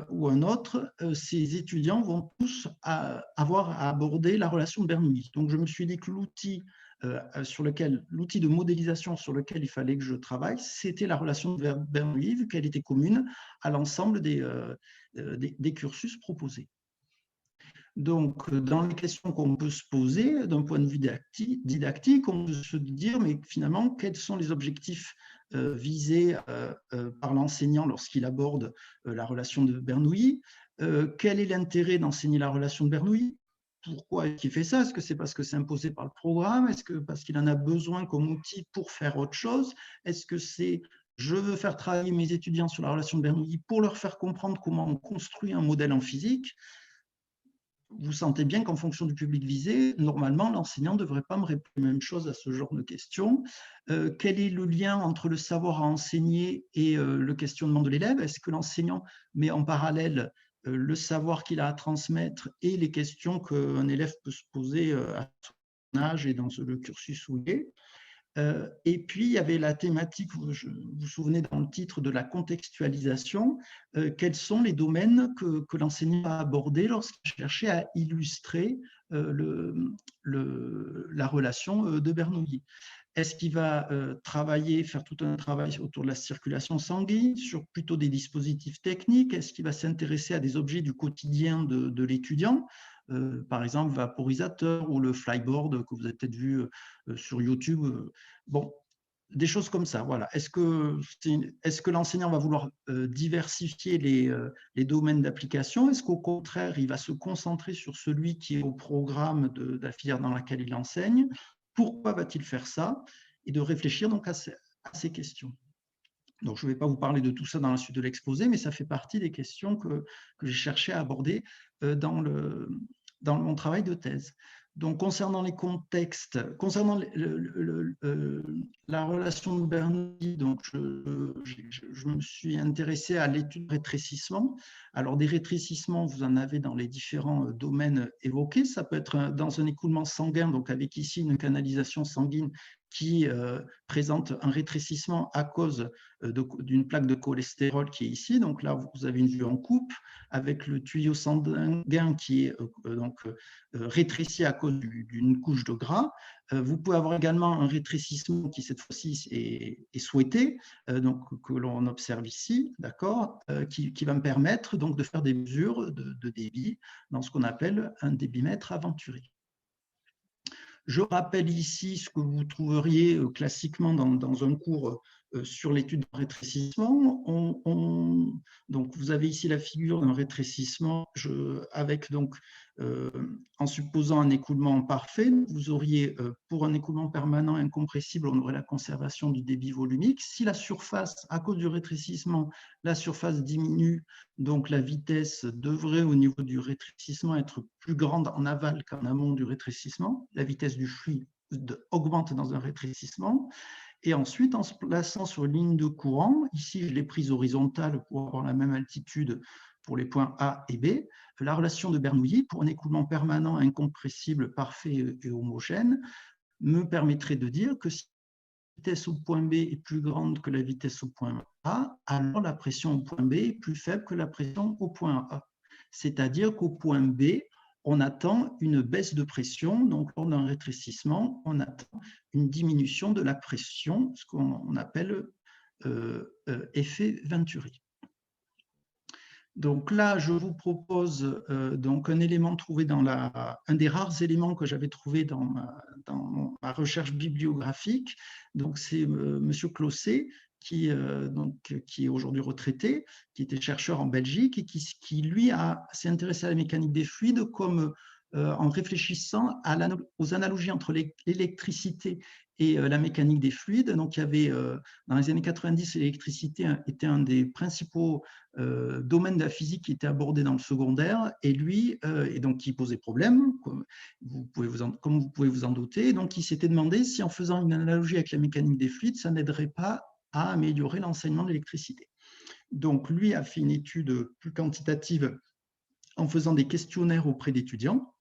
ou un autre, ces étudiants vont tous avoir à aborder la relation de Bernoulli. Donc, je me suis dit que l'outil de modélisation sur lequel il fallait que je travaille, c'était la relation de Bernoulli, vu qu'elle était commune à l'ensemble des cursus proposés. Donc, dans les questions qu'on peut se poser d'un point de vue didactique, on peut se dire, mais finalement, quels sont les objectifs visés par l'enseignant lorsqu'il aborde la relation de Bernoulli? Quel est l'intérêt d'enseigner la relation de Bernoulli? Pourquoi est-ce qu'il fait ça? Est-ce que c'est parce que c'est imposé par le programme? Est-ce que parce qu'il en a besoin comme outil pour faire autre chose? Est-ce que c'est je veux faire travailler mes étudiants sur la relation de Bernoulli pour leur faire comprendre comment on construit un modèle en physique? Vous sentez bien qu'en fonction du public visé, normalement, l'enseignant ne devrait pas me répondre la même chose à ce genre de questions. Quel est le lien entre le savoir à enseigner et le questionnement de l'élève? Est-ce que l'enseignant met en parallèle le savoir qu'il a à transmettre et les questions qu'un élève peut se poser à son âge et dans le cursus où il est? Et puis, il y avait la thématique, vous vous souvenez dans le titre, de la contextualisation. Quels sont les domaines que l'enseignant va aborder lorsqu'il cherchait à illustrer la relation de Bernoulli? Est-ce qu'il va faire tout un travail autour de la circulation sanguine, sur plutôt des dispositifs techniques? Est-ce qu'il va s'intéresser à des objets du quotidien de l'étudiant? Par exemple, vaporisateur ou le flyboard que vous avez peut-être vu sur YouTube. Bon, des choses comme ça, voilà. Est-ce que l'enseignant va vouloir diversifier les domaines d'application? Est-ce qu'au contraire, il va se concentrer sur celui qui est au programme de la filière dans laquelle il enseigne? Pourquoi va-t-il faire ça? Et de réfléchir donc à ces questions. Donc, je ne vais pas vous parler de tout ça dans la suite de l'exposé, mais ça fait partie des questions que j'ai cherché à aborder dans mon travail de thèse. Donc, concernant les contextes, concernant la relation de Bernoulli, donc je me suis intéressé à l'étude de rétrécissement. Alors, des rétrécissements, vous en avez dans les différents domaines évoqués. Ça peut être dans un écoulement sanguin, donc avec ici une canalisation sanguine qui présente un rétrécissement à cause d'une plaque de cholestérol qui est ici. Donc là, vous avez une vue en coupe avec le tuyau sanguin qui est rétréci à cause d'une couche de gras. Vous pouvez avoir également un rétrécissement qui, cette fois-ci, est souhaité, donc, que l'on observe ici, d'accord, qui va me permettre donc, de faire des mesures de débit dans ce qu'on appelle un débitmètre aventuré. Je rappelle ici ce que vous trouveriez classiquement dans un cours sur l'étude du rétrécissement. Donc, vous avez ici la figure d'un rétrécissement avec donc, en supposant un écoulement parfait, vous auriez pour un écoulement permanent incompressible, on aurait la conservation du débit volumique. Si la surface, à cause du rétrécissement, la surface diminue, donc la vitesse devrait au niveau du rétrécissement être plus grande en aval qu'en amont du rétrécissement. La vitesse du fluide augmente dans un rétrécissement. Et ensuite, en se plaçant sur une ligne de courant, ici je l'ai prise horizontale pour avoir la même altitude pour les points A et B, la relation de Bernoulli pour un écoulement permanent, incompressible, parfait et homogène me permettrait de dire que si la vitesse au point B est plus grande que la vitesse au point A, alors la pression au point B est plus faible que la pression au point A. C'est-à-dire qu'au point B, on attend une baisse de pression, donc lors d'un rétrécissement, on attend une diminution de la pression, ce qu'on appelle effet Venturi. Donc là, je vous propose donc un élément trouvé un des rares éléments que j'avais trouvé dans ma recherche bibliographique. Donc c'est Monsieur Closset, qui est aujourd'hui retraité, qui était chercheur en Belgique et qui lui, s'est intéressé à la mécanique des fluides comme en réfléchissant aux analogies entre l'électricité et la mécanique des fluides. Donc, il y avait, dans les années 90, l'électricité était un des principaux domaines de la physique qui était abordé dans le secondaire, et lui, et donc qui posait problème, comme vous pouvez vous en douter. Donc, il s'était demandé si en faisant une analogie avec la mécanique des fluides, ça n'aiderait pas à améliorer l'enseignement de l'électricité. Donc, lui a fait une étude plus quantitative en faisant des questionnaires auprès d'étudiants.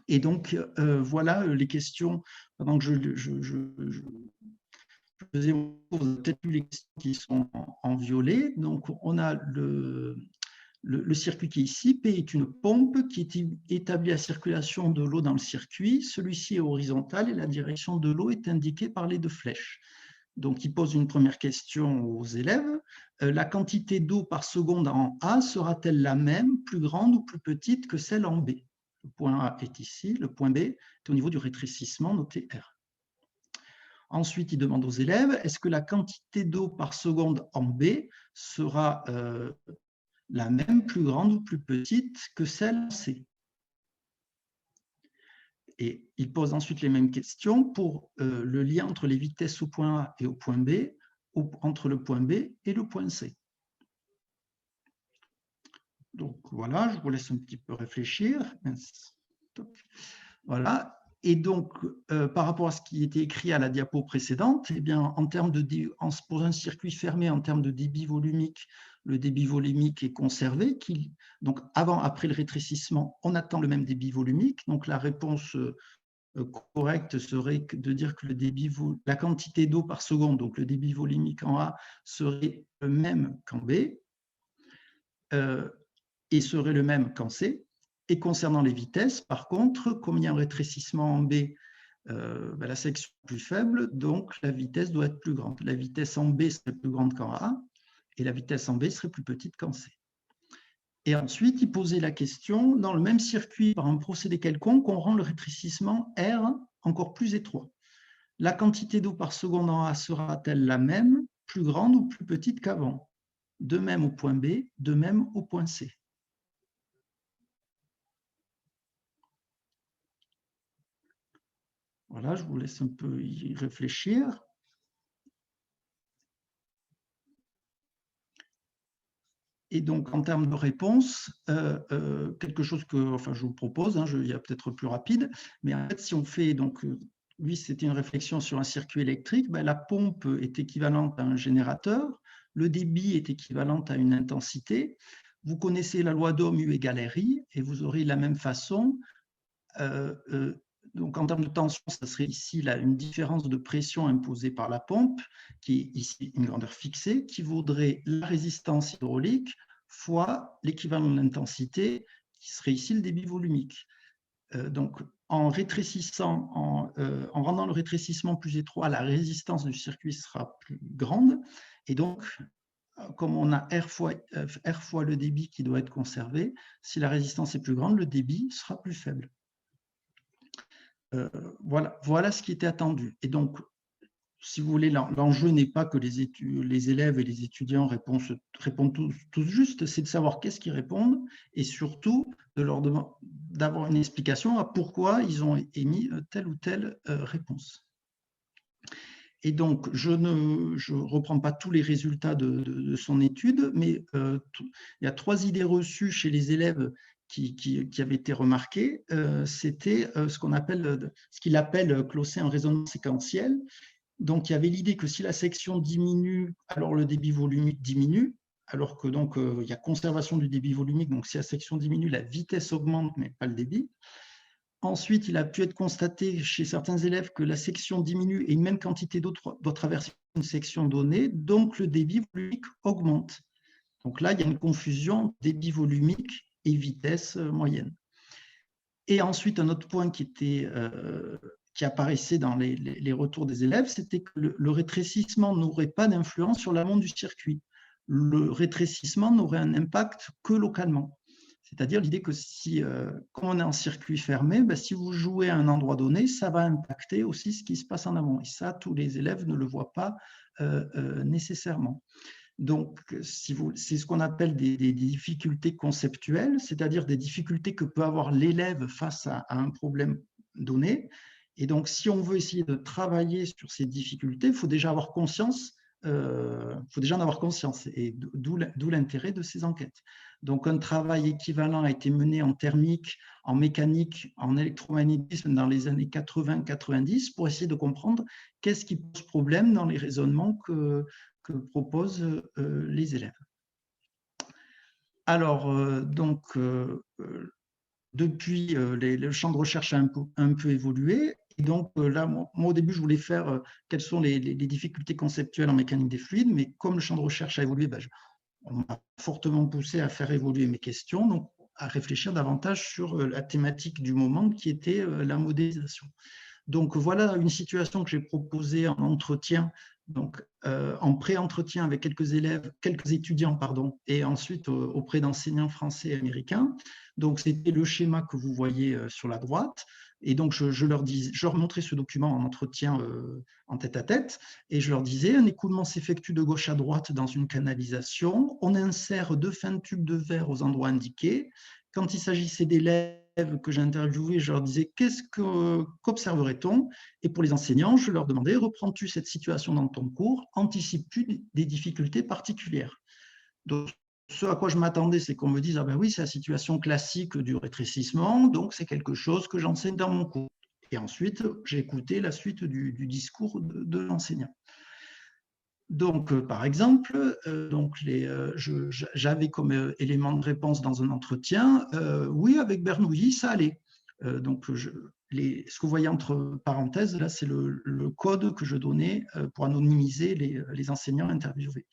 Et donc, voilà les questions, pendant que je faisais mon cours, vous avez peut-être lu les questions qui sont en violet. Donc, on a le circuit qui est ici. P est une pompe qui est établie à circulation de l'eau dans le circuit. Celui-ci est horizontal et la direction de l'eau est indiquée par les deux flèches. Donc, il pose une première question aux élèves. La quantité d'eau par seconde en A sera-t-elle la même, plus grande ou plus petite que celle en B? Le point A est ici, le point B est au niveau du rétrécissement noté R. Ensuite, il demande aux élèves, est-ce que la quantité d'eau par seconde en B sera la même, plus grande ou plus petite que celle en C? Et il pose ensuite les mêmes questions pour le lien entre les vitesses au point A et au point B, entre le point B et le point C. Donc voilà, je vous laisse un petit peu réfléchir. Voilà. Et donc, par rapport à ce qui était écrit à la diapo précédente, eh bien, pour un circuit fermé, en termes de débit volumique, le débit volumique est conservé. Donc, après le rétrécissement, on attend le même débit volumique. Donc, la réponse correcte serait de dire que la quantité d'eau par seconde, donc le débit volumique en A, serait le même qu'en B et serait le même qu'en C. Et concernant les vitesses, par contre, comme il y a un rétrécissement en B, la section est plus faible, donc la vitesse doit être plus grande. La vitesse en B serait plus grande qu'en A, et la vitesse en B serait plus petite qu'en C. Et ensuite, il posait la question, dans le même circuit, par un procédé quelconque, on rend le rétrécissement R encore plus étroit. La quantité d'eau par seconde en A sera-t-elle la même, plus grande ou plus petite qu'avant? De même au point B, de même au point C. Voilà, je vous laisse un peu y réfléchir. Et donc, en termes de réponse, quelque chose que je vous propose, il y a peut-être plus rapide, mais en fait, si on fait, donc, lui, c'était une réflexion sur un circuit électrique, la pompe est équivalente à un générateur, le débit est équivalent à une intensité. Vous connaissez la loi d'Ohm U égale RI, et vous aurez la même façon. Donc, en termes de tension, ça serait ici une différence de pression imposée par la pompe, qui est ici une grandeur fixée, qui vaudrait la résistance hydraulique fois l'équivalent de l'intensité, qui serait ici le débit volumique. Donc, en rétrécissant, en rendant le rétrécissement plus étroit, la résistance du circuit sera plus grande. Et donc, comme on a R fois le débit qui doit être conservé, si la résistance est plus grande, le débit sera plus faible. Voilà ce qui était attendu. Et donc, si vous voulez, l'enjeu n'est pas que les élèves et les étudiants répondent tous juste, c'est de savoir qu'est-ce qu'ils répondent et surtout d'avoir une explication à pourquoi ils ont émis telle ou telle réponse. Et donc, je ne reprends pas tous les résultats de son étude, mais il y a 3 idées reçues chez les élèves qui avaient été remarquées. C'était ce qu'il appelle classer un raisonnement séquentiel. Donc, il y avait l'idée que si la section diminue, alors le débit volumique diminue, alors que donc il y a conservation du débit volumique. Donc, si la section diminue, la vitesse augmente, mais pas le débit. Ensuite, il a pu être constaté chez certains élèves que la section diminue et une même quantité d'eau doit traverser une section donnée, donc le débit volumique augmente. Donc là, il y a une confusion débit volumique et vitesse moyenne. Et ensuite, un autre point qui apparaissait dans les retours des élèves, c'était que le rétrécissement n'aurait pas d'influence sur l'amont du circuit. Le rétrécissement n'aurait un impact que localement. C'est-à-dire l'idée que comme on est en circuit fermé, si vous jouez à un endroit donné, ça va impacter aussi ce qui se passe en amont. Et ça, tous les élèves ne le voient pas nécessairement. Donc, c'est ce qu'on appelle des difficultés conceptuelles, c'est-à-dire des difficultés que peut avoir l'élève face à un problème donné. Et donc, si on veut essayer de travailler sur ces difficultés, il faut déjà avoir conscience, et d'où l'intérêt de ces enquêtes. Donc, un travail équivalent a été mené en thermique, en mécanique, en électromagnétisme dans les années 80-90 pour essayer de comprendre qu'est-ce qui pose problème dans les raisonnements que proposent les élèves. Alors, depuis, le champ de recherche a un peu évolué. Et donc là, moi, au début, je voulais faire quelles sont les difficultés conceptuelles en mécanique des fluides, mais comme le champ de recherche a évolué, on m'a fortement poussé à faire évoluer mes questions, donc à réfléchir davantage sur la thématique du moment qui était la modélisation. Donc voilà une situation que j'ai proposée en entretien, donc en pré-entretien avec quelques étudiants, et ensuite auprès d'enseignants français et américains. Donc c'était le schéma que vous voyez sur la droite. Et donc je leur montrais ce document en entretien en tête-à-tête, et je leur disais, un écoulement s'effectue de gauche à droite dans une canalisation, on insère 2 fins de tubes de verre aux endroits indiqués. Quand il s'agissait d'élèves que j'ai interviewés, je leur disais qu'observerait-on? Et pour les enseignants, je leur demandais, reprends-tu cette situation dans ton cours? Anticipes-tu des difficultés particulières? Donc, ce à quoi je m'attendais, c'est qu'on me dise, ah ben oui, c'est la situation classique du rétrécissement, donc c'est quelque chose que j'enseigne dans mon cours. Et ensuite, j'ai écouté la suite du discours de l'enseignant. Donc, par exemple, j'avais comme élément de réponse dans un entretien, oui, avec Bernoulli, ça allait. Donc, ce que vous voyez entre parenthèses, là, c'est le code que je donnais pour anonymiser les enseignants interviewés.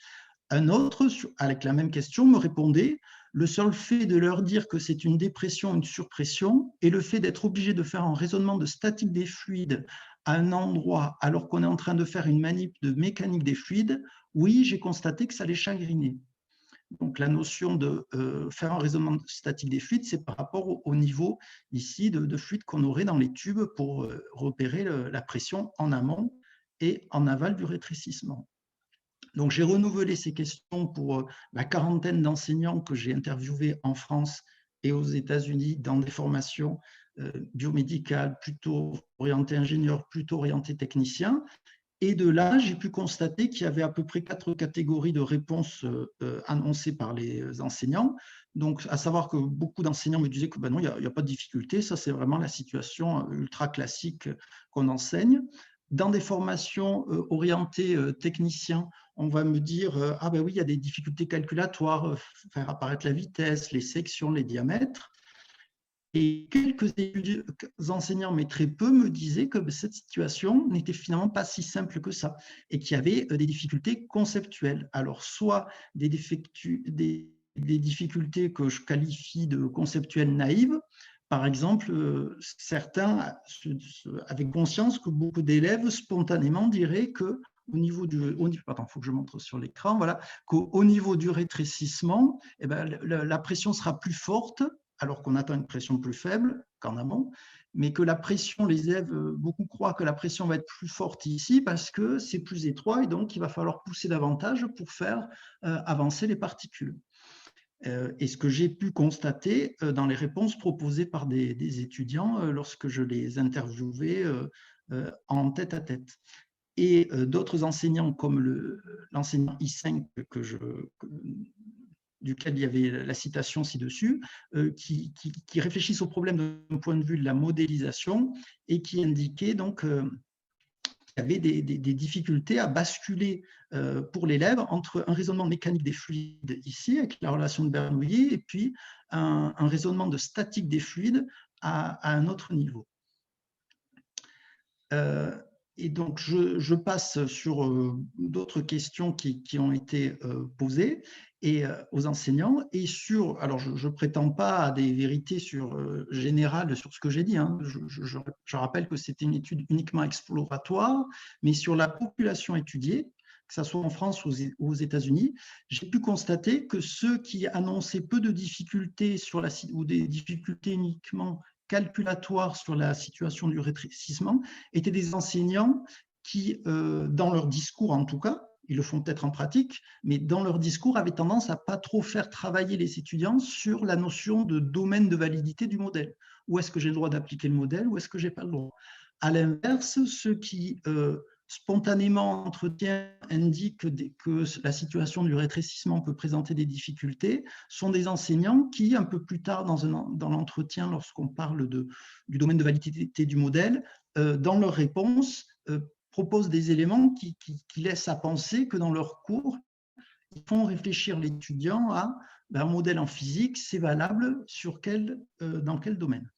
Un autre, avec la même question, me répondait, le seul fait de leur dire que c'est une dépression, une surpression, et le fait d'être obligé de faire un raisonnement de statique des fluides à un endroit alors qu'on est en train de faire une manip de mécanique des fluides, oui, j'ai constaté que ça les chagrinait. Donc, la notion de faire un raisonnement statique des fluides, c'est par rapport au niveau ici de fluide qu'on aurait dans les tubes pour repérer la pression en amont et en aval du rétrécissement. Donc, j'ai renouvelé ces questions pour la quarantaine d'enseignants que j'ai interviewés en France et aux États-Unis dans des formations biomédicales plutôt orientées ingénieurs, plutôt orientées techniciens. Et de là, j'ai pu constater qu'il y avait à peu près 4 catégories de réponses annoncées par les enseignants. Donc, à savoir que beaucoup d'enseignants me disaient que ben non, il n'y a pas de difficulté, ça c'est vraiment la situation ultra classique qu'on enseigne. Dans des formations orientées techniciens, on va me dire ah ben oui, il y a des difficultés calculatoires, faire apparaître la vitesse, les sections, les diamètres. Et quelques enseignants, mais très peu, me disaient que cette situation n'était finalement pas si simple que ça et qu'il y avait des difficultés conceptuelles. Alors, soit des difficultés que je qualifie de conceptuelles naïves. Par exemple, certains avaient conscience que beaucoup d'élèves spontanément diraient que au niveau du, pardon, faut que je montre sur l'écran, voilà, qu'au niveau du rétrécissement, eh ben, la pression sera plus forte alors qu'on attend une pression plus faible qu'en amont, mais que la pression, les élèves, beaucoup croient que la pression va être plus forte ici parce que c'est plus étroit et donc il va falloir pousser davantage pour faire avancer les particules. Et ce que j'ai pu constater dans les réponses proposées par des étudiants lorsque je les interviewais en tête à tête. Et d'autres enseignants comme l'enseignant I5 duquel il y avait la citation ci-dessus, qui réfléchissent au problème d'un point de vue de la modélisation et qui indiquaient donc qu'il y avait des difficultés à basculer pour l'élève entre un raisonnement mécanique des fluides ici, avec la relation de Bernoulli, et puis un raisonnement de statique des fluides à un autre niveau. Et donc, je passe sur d'autres questions qui ont été posées et, aux enseignants. Et sur, alors, je ne prétends pas à des vérités générales sur ce que j'ai dit. Hein. Je rappelle que c'était une étude uniquement exploratoire, mais sur la population étudiée, que ce soit en France ou aux États-Unis, j'ai pu constater que ceux qui annonçaient peu de difficultés ou des difficultés uniquement calculatoires sur la situation du rétrécissement étaient des enseignants qui, dans leur discours en tout cas, ils le font peut-être en pratique, mais dans leur discours avaient tendance à pas trop faire travailler les étudiants sur la notion de domaine de validité du modèle. Où est-ce que j'ai le droit d'appliquer le modèle, où est-ce que j'ai pas le droit. À l'inverse, ceux qui spontanément entretien indique que la situation du rétrécissement peut présenter des difficultés, sont des enseignants qui, un peu plus tard dans l'entretien, lorsqu'on parle du domaine de validité du modèle, dans leur réponse, proposent des éléments qui laissent à penser que dans leur cours, ils font réfléchir l'étudiant à un modèle en physique, c'est valable dans quel domaine.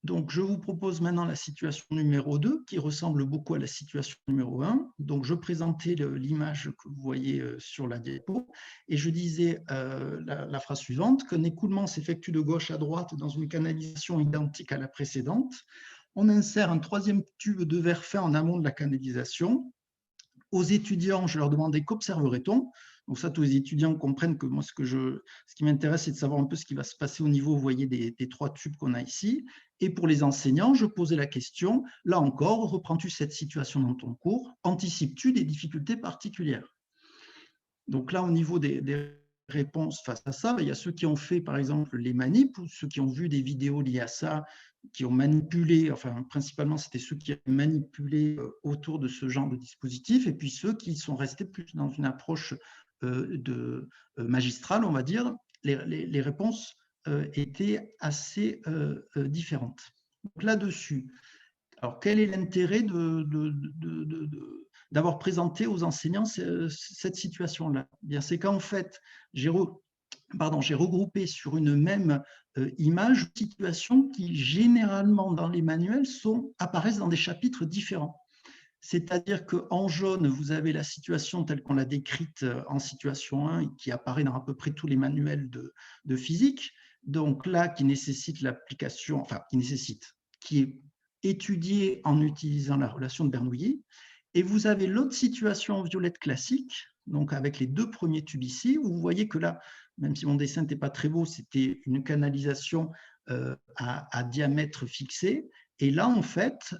Donc, je vous propose maintenant la situation numéro 2, qui ressemble beaucoup à la situation numéro 1. Donc, je présentais l'image que vous voyez sur la diapo, et je disais la phrase suivante, qu'un écoulement s'effectue de gauche à droite dans une canalisation identique à la précédente. On insère un troisième tube de verre fin en amont de la canalisation. Aux étudiants, je leur demandais qu'observerait-on. Donc ça, tous les étudiants comprennent que moi, ce qui m'intéresse, c'est de savoir un peu ce qui va se passer au niveau, vous voyez, des 3 tubes qu'on a ici. Et pour les enseignants, je posais la question, là encore, reprends-tu cette situation dans ton cours? Anticipes-tu des difficultés particulières? Donc là, au niveau des réponses face à ça, il y a ceux qui ont fait, par exemple, les manips, ou ceux qui ont vu des vidéos liées à ça, qui ont manipulé, enfin, principalement, c'était ceux qui ont manipulé autour de ce genre de dispositif, et puis ceux qui sont restés plus dans une approche magistrale, on va dire. Les réponses étaient assez différentes. Donc là-dessus, alors quel est l'intérêt d'avoir présenté aux enseignants cette situation-là? Bien, c'est qu'en fait, j'ai regroupé sur une même image une situation qui, généralement, dans les manuels, apparaissent dans des chapitres différents. C'est-à-dire qu'en jaune, vous avez la situation telle qu'on l'a décrite en situation 1 et qui apparaît dans à peu près tous les manuels de physique. Donc là, qui nécessite l'application, enfin, qui est étudiée en utilisant la relation de Bernoulli. Et vous avez l'autre situation en violette classique, donc avec les 2 premiers tubes ici. Vous voyez que là, même si mon dessin n'était pas très beau, c'était une canalisation à diamètre fixé. Et là, en fait,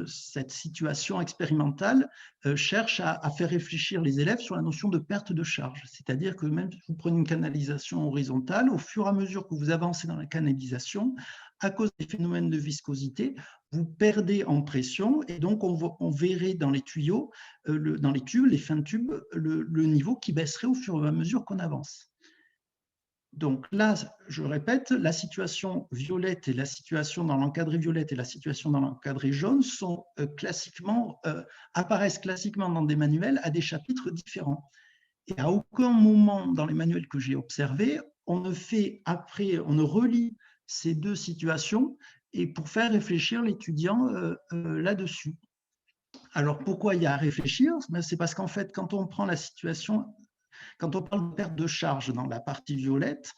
cette situation expérimentale cherche à faire réfléchir les élèves sur la notion de perte de charge. C'est-à-dire que même si vous prenez une canalisation horizontale, au fur et à mesure que vous avancez dans la canalisation, à cause des phénomènes de viscosité, vous perdez en pression et donc on verrait dans les tuyaux, dans les tubes, les fins de tubes, le niveau qui baisserait au fur et à mesure qu'on avance. Donc là, je répète, la situation violette et la situation dans l'encadré violette et la situation dans l'encadré jaune sont apparaissent classiquement dans des manuels à des chapitres différents. Et à aucun moment dans les manuels que j'ai observés, on ne relie ces 2 situations et pour faire réfléchir l'étudiant là-dessus. Alors pourquoi il y a à réfléchir? C'est parce qu'en fait, quand on prend la situation, quand on parle de perte de charge dans la partie violette,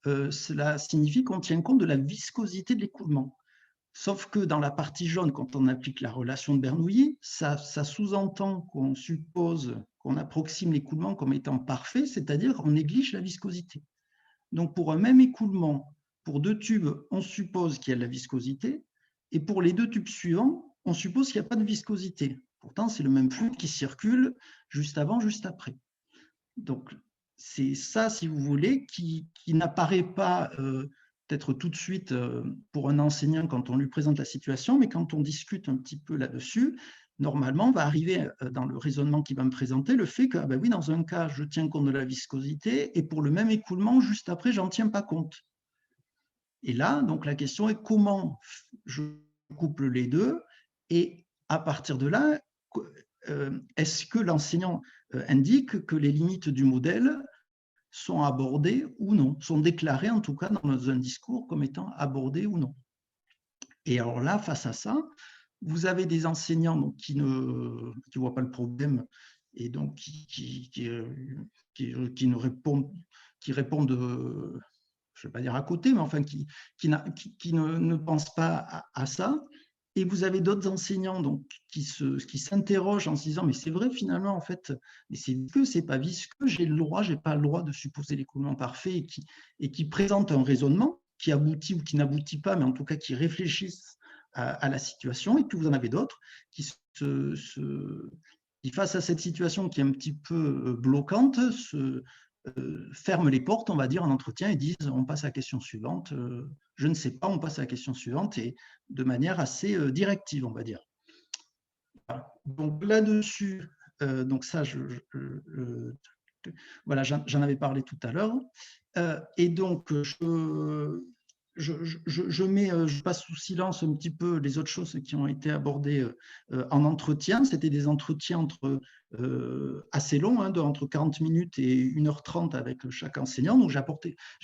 cela signifie qu'on tient compte de la viscosité de l'écoulement. Sauf que dans la partie jaune, quand on applique la relation de Bernoulli, ça sous-entend qu'on suppose, qu'on approxime l'écoulement comme étant parfait, c'est-à-dire qu'on néglige la viscosité. Donc pour un même écoulement, pour 2 tubes, on suppose qu'il y a de la viscosité, et pour les 2 tubes suivants, on suppose qu'il n'y a pas de viscosité. Pourtant, c'est le même fluide qui circule juste avant, juste après. Donc, c'est ça, si vous voulez, qui n'apparaît pas peut-être tout de suite pour un enseignant quand on lui présente la situation, mais quand on discute un petit peu là-dessus, normalement, va arriver dans le raisonnement qu'il va me présenter le fait que, ah ben oui, dans un cas, je tiens compte de la viscosité, et pour le même écoulement, juste après, j'en tiens pas compte. Et là, donc, la question est comment je couple les deux, et à partir de là, est-ce que l'enseignant indique que les limites du modèle sont abordées ou non, sont déclarées en tout cas dans un discours comme étant abordées ou non. Et alors là, face à ça, vous avez des enseignants donc, qui ne voient pas le problème et donc qui ne répondent, qui répondent, je ne vais pas dire à côté, mais enfin qui ne pensent pas à ça. Et vous avez d'autres enseignants donc, qui s'interrogent en se disant mais c'est vrai finalement en fait, c'est visqueux, c'est pas visqueux, j'ai pas le droit de supposer l'écoulement parfait et qui présentent un raisonnement qui aboutit ou qui n'aboutit pas, mais en tout cas qui réfléchissent à la situation. Et puis vous en avez d'autres qui face à cette situation qui est un petit peu bloquante, ferment les portes, on va dire, en entretien et disent on passe à la question suivante, je ne sais pas, on passe à la question suivante et de manière assez directive, on va dire. Voilà. Donc là-dessus, donc ça, voilà, j'en avais parlé tout à l'heure. Et donc, je passe sous silence un petit peu les autres choses qui ont été abordées en entretien. C'était des entretiens assez longs, hein, entre 40 minutes et 1h30 avec chaque enseignant. Donc, j'ai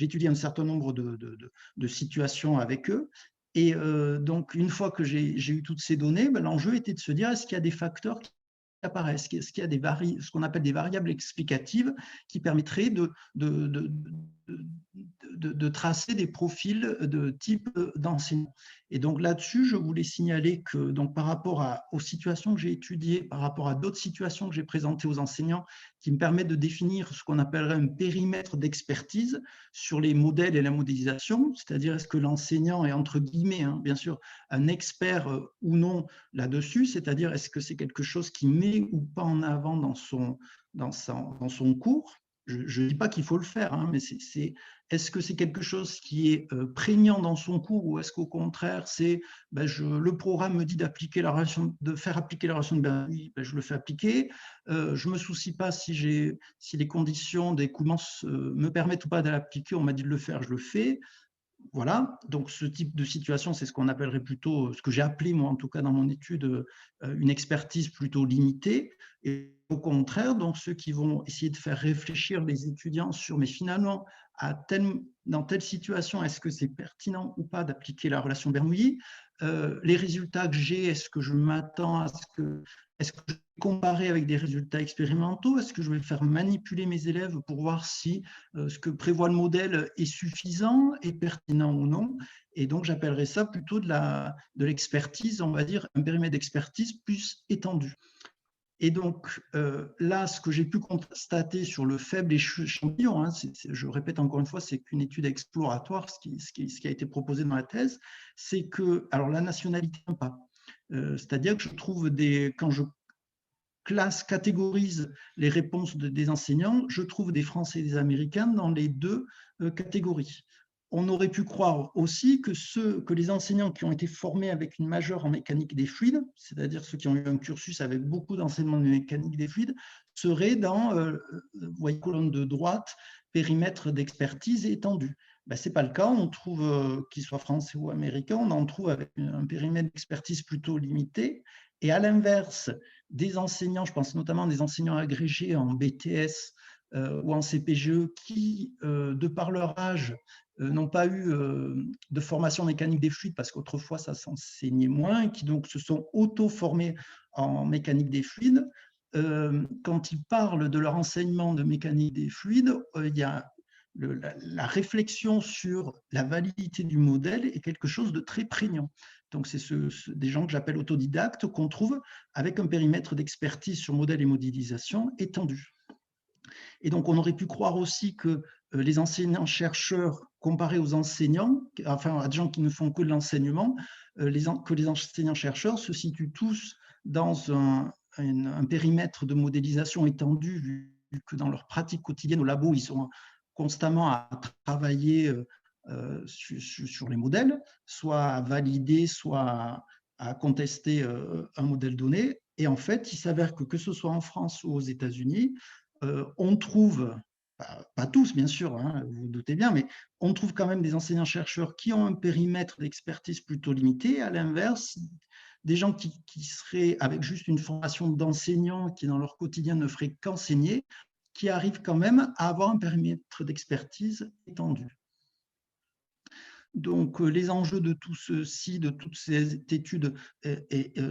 étudié un certain nombre de situations avec eux. Et donc, une fois que j'ai eu toutes ces données, ben, l'enjeu était de se dire, est-ce qu'il y a des facteurs qui apparaissent? Est-ce qu'il y a ce qu'on appelle des variables explicatives qui permettraient de tracer des profils de type d'enseignants. Et donc là-dessus, je voulais signaler que donc, par rapport aux situations que j'ai étudiées, par rapport à d'autres situations que j'ai présentées aux enseignants, qui me permettent de définir ce qu'on appellerait un périmètre d'expertise sur les modèles et la modélisation, c'est-à-dire est-ce que l'enseignant est entre guillemets, hein, bien sûr, un expert ou non là-dessus, c'est-à-dire est-ce que c'est quelque chose qui met ou pas en avant dans son cours. Je ne dis pas qu'il faut le faire, hein, mais est-ce que c'est quelque chose qui est prégnant dans son cours ou est-ce qu'au contraire, c'est le programme me dit de faire appliquer la relation de Bernoulli, je le fais appliquer. Je ne me soucie pas si les conditions d'écoulement me permettent ou pas de l'appliquer, on m'a dit de le faire, je le fais. Voilà, donc ce type de situation, c'est ce qu'on appellerait plutôt, ce que j'ai appelé moi en tout cas dans mon étude, une expertise plutôt limitée. Et au contraire, donc ceux qui vont essayer de faire réfléchir les étudiants sur, mais finalement, dans telle situation, est-ce que c'est pertinent ou pas d'appliquer la relation Bernoulli? Les résultats que j'ai, est-ce que je m'attends à est-ce que je vais comparer avec des résultats expérimentaux? Est-ce que je vais faire manipuler mes élèves pour voir si ce que prévoit le modèle est suffisant, est pertinent ou non? Et donc, j'appellerais ça plutôt de l'expertise, on va dire, un périmètre d'expertise plus étendu. Et donc là, ce que j'ai pu constater sur le faible échantillon, hein, je répète encore une fois, c'est qu'une étude exploratoire, ce qui a été proposé dans la thèse, c'est que, alors la nationalité, pas. C'est-à-dire que je trouve quand je catégorise les réponses des enseignants, je trouve des Français et des Américains dans les deux catégories. On aurait pu croire aussi que les enseignants qui ont été formés avec une majeure en mécanique des fluides, c'est-à-dire ceux qui ont eu un cursus avec beaucoup d'enseignement de mécanique des fluides, seraient dans, vous voyez, colonne de droite, périmètre d'expertise étendu. Ben, ce n'est pas le cas, on trouve, qu'ils soient français ou américains, on en trouve avec un périmètre d'expertise plutôt limité. Et à l'inverse, des enseignants, je pense notamment des enseignants agrégés en BTS ou en CPGE qui, de par leur âge, n'ont pas eu de formation mécanique des fluides parce qu'autrefois ça s'enseignait moins, et qui donc se sont auto-formés en mécanique des fluides. Quand ils parlent de leur enseignement de mécanique des fluides, il y a la réflexion sur la validité du modèle est quelque chose de très prégnant. Donc, c'est des gens que j'appelle autodidactes qu'on trouve avec un périmètre d'expertise sur modèle et modélisation étendu. Et donc, on aurait pu croire aussi que les enseignants-chercheurs, comparés aux enseignants, enfin à des gens qui ne font que de l'enseignement, que les enseignants-chercheurs se situent tous dans un périmètre de modélisation étendu, vu que dans leur pratique quotidienne au labo, ils sont constamment à travailler sur les modèles, soit à valider, soit à contester un modèle donné. Et en fait, il s'avère que ce soit en France ou aux États-Unis, on trouve, pas tous bien sûr, hein, vous vous doutez bien, mais on trouve quand même des enseignants-chercheurs qui ont un périmètre d'expertise plutôt limité. À l'inverse, des gens qui seraient avec juste une formation d'enseignant, qui dans leur quotidien ne feraient qu'enseigner, qui arrivent quand même à avoir un périmètre d'expertise étendu. Donc, les enjeux de tout ceci, de toute cette étude,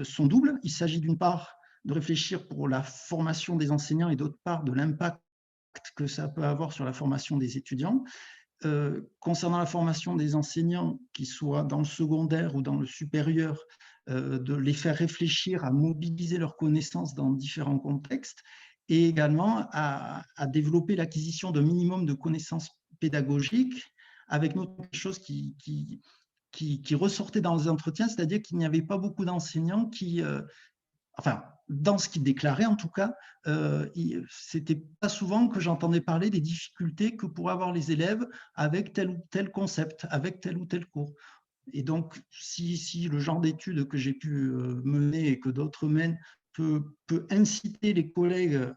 sont doubles. Il s'agit d'une part de réfléchir pour la formation des enseignants et d'autre part de l'impact que ça peut avoir sur la formation des étudiants. Concernant la formation des enseignants, qu'ils soient dans le secondaire ou dans le supérieur, de les faire réfléchir à mobiliser leurs connaissances dans différents contextes et également à développer l'acquisition d'un minimum de connaissances pédagogiques avec quelque chose qui ressortait dans les entretiens, c'est-à-dire qu'il n'y avait pas beaucoup d'enseignants qui, enfin, dans ce qu'ils déclaraient en tout cas, c'était pas souvent que j'entendais parler des difficultés que pourraient avoir les élèves avec tel ou tel concept, avec tel ou tel cours. Et donc, si le genre d'études que j'ai pu mener et que d'autres mènent peut inciter les collègues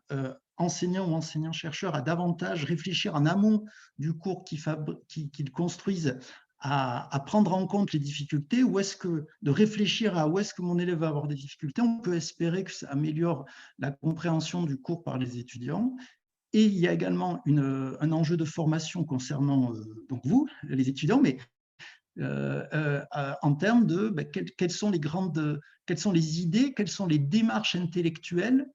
enseignants ou enseignants-chercheurs à davantage réfléchir en amont du cours qu'ils construisent à prendre en compte les difficultés, ou est-ce que de réfléchir à où est-ce que mon élève va avoir des difficultés, on peut espérer que ça améliore la compréhension du cours par les étudiants. Et il y a également un enjeu de formation concernant donc vous, les étudiants, mais en termes de quelles sont les idées, quelles sont les démarches intellectuelles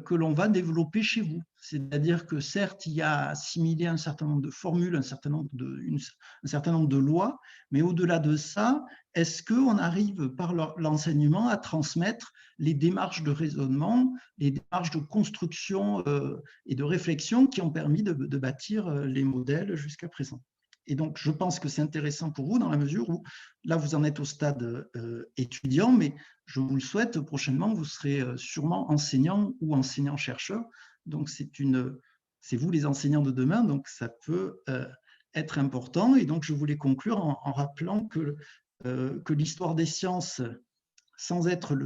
que l'on va développer chez vous. C'est-à-dire que certes, il y a assimilé un certain nombre de formules, un certain nombre de lois, mais au-delà de ça, est-ce qu'on arrive par l'enseignement à transmettre les démarches de raisonnement, les démarches de construction et de réflexion qui ont permis de bâtir les modèles jusqu'à présent? Et donc, je pense que c'est intéressant pour vous dans la mesure où, là, vous en êtes au stade étudiant, mais je vous le souhaite, prochainement, vous serez sûrement enseignant ou enseignant-chercheur. Donc, c'est vous les enseignants de demain, donc ça peut être important. Et donc, je voulais conclure en rappelant que l'histoire des sciences, sans être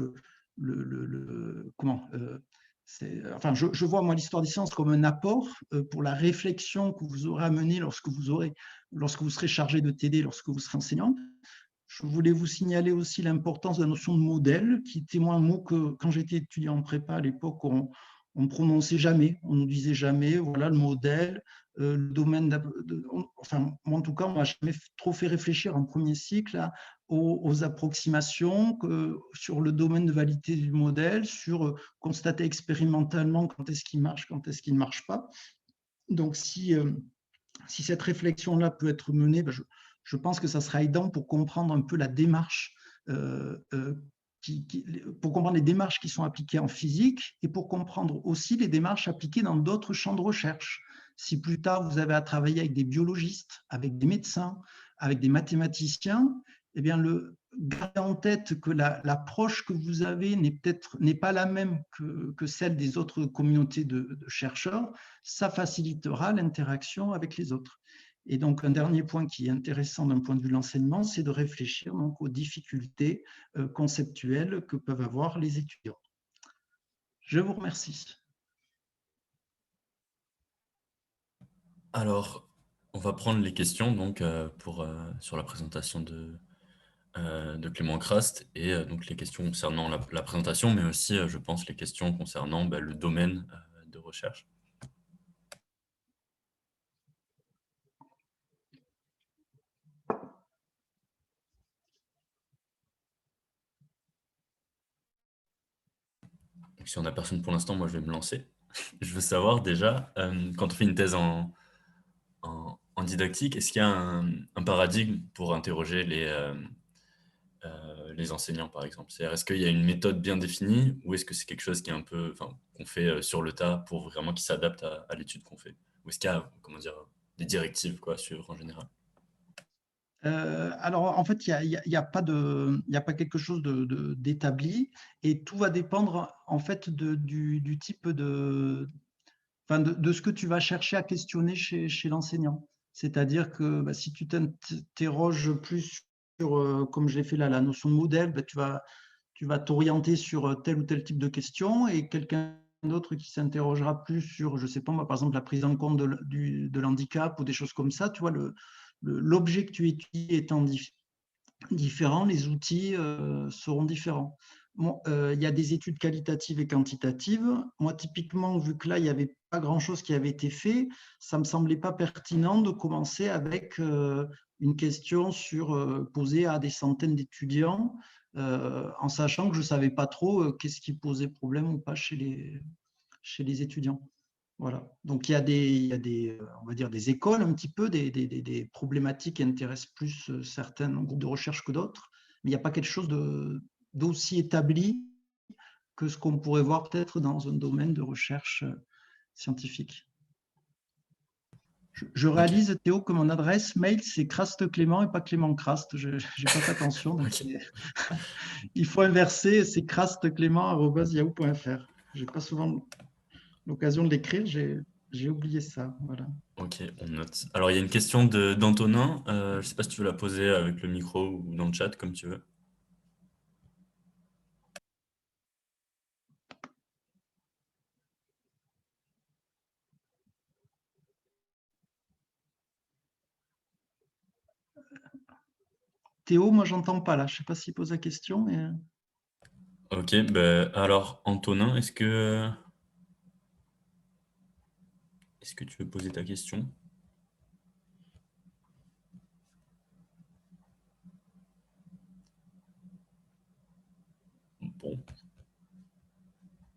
enfin, je vois moi l'histoire des sciences comme un apport pour la réflexion que vous aurez à mener lorsque vous serez chargé de TD, lorsque vous serez enseignant. Je voulais vous signaler aussi l'importance de la notion de modèle, qui était moi un mot que, quand j'étais étudiant en prépa à l'époque, on ne prononçait jamais, on ne disait jamais, voilà le modèle, le domaine, enfin, moi en tout cas, on ne m'a jamais trop fait réfléchir en premier cycle aux approximations, sur le domaine de validité du modèle, sur constater expérimentalement quand est-ce qu'il marche, quand est-ce qu'il ne marche pas. Donc, si cette réflexion-là peut être menée, je pense que ça sera aidant pour comprendre un peu la démarche pour comprendre les démarches qui sont appliquées en physique et pour comprendre aussi les démarches appliquées dans d'autres champs de recherche. Si plus tard vous avez à travailler avec des biologistes, avec des médecins, avec des mathématiciens, eh bien gardez en tête que l'approche que vous avez n'est pas la même que celle des autres communautés de chercheurs. Ça facilitera l'interaction avec les autres. Et donc, un dernier point qui est intéressant d'un point de vue de l'enseignement, c'est de réfléchir donc, aux difficultés conceptuelles que peuvent avoir les étudiants. Je vous remercie. Alors, on va prendre les questions donc, sur la présentation de Clément Craste et donc les questions concernant la présentation, mais aussi, je pense, les questions concernant le domaine de recherche. Donc, si on n'a personne pour l'instant, moi je vais me lancer. Je veux savoir déjà, quand on fait une thèse en didactique, est-ce qu'il y a un paradigme pour interroger les enseignants, par exemple? C'est-à-dire, est-ce qu'il y a une méthode bien définie ou est-ce que c'est quelque chose qui est un peu, enfin, qu'on fait sur le tas pour vraiment qu'il s'adapte à l'étude qu'on fait? Ou est-ce qu'il y a, comment dire, des directives quoi, à suivre en général? Alors, en fait, il n'y a pas quelque chose d'établi et tout va dépendre en fait du type enfin, de ce que tu vas chercher à questionner chez l'enseignant. C'est-à-dire que si tu t'interroges plus sur, comme je l'ai fait là, la notion de modèle, tu vas t'orienter sur tel ou tel type de question et quelqu'un d'autre qui s'interrogera plus sur, je ne sais pas moi, par exemple, la prise en compte de l'handicap ou des choses comme ça. Tu vois, l'objet que tu étudies étant différent, les outils seront différents. Bon, il y a des études qualitatives et quantitatives. Moi, typiquement, vu que là, il n'y avait pas grand-chose qui avait été fait, ça ne me semblait pas pertinent de commencer avec une question posée à des centaines d'étudiants, en sachant que je ne savais pas trop qu'est-ce qui posait problème ou pas chez les étudiants. Voilà. Donc, il y a on va dire des écoles un petit peu, des problématiques qui intéressent plus certains groupes de recherche que d'autres, mais il n'y a pas quelque chose d'aussi établi que ce qu'on pourrait voir peut-être dans un domaine de recherche scientifique. Je réalise, Ok. Théo, que mon adresse mail, c'est Craste Clément et pas Clément Craste. Je n'ai pas fait attention. Donc Ok. il faut inverser, c'est crasteclément@yahoo.fr. Je n'ai pas souvent l'occasion de l'écrire, j'ai oublié ça. Voilà. Ok, on note. Alors, il y a une question d'Antonin. Je ne sais pas si tu veux la poser avec le micro ou dans le chat, comme tu veux. Théo, moi, j'entends pas là. Je ne sais pas s'il pose la question, mais Ok, alors Antonin, est-ce que tu veux poser ta question? Bon,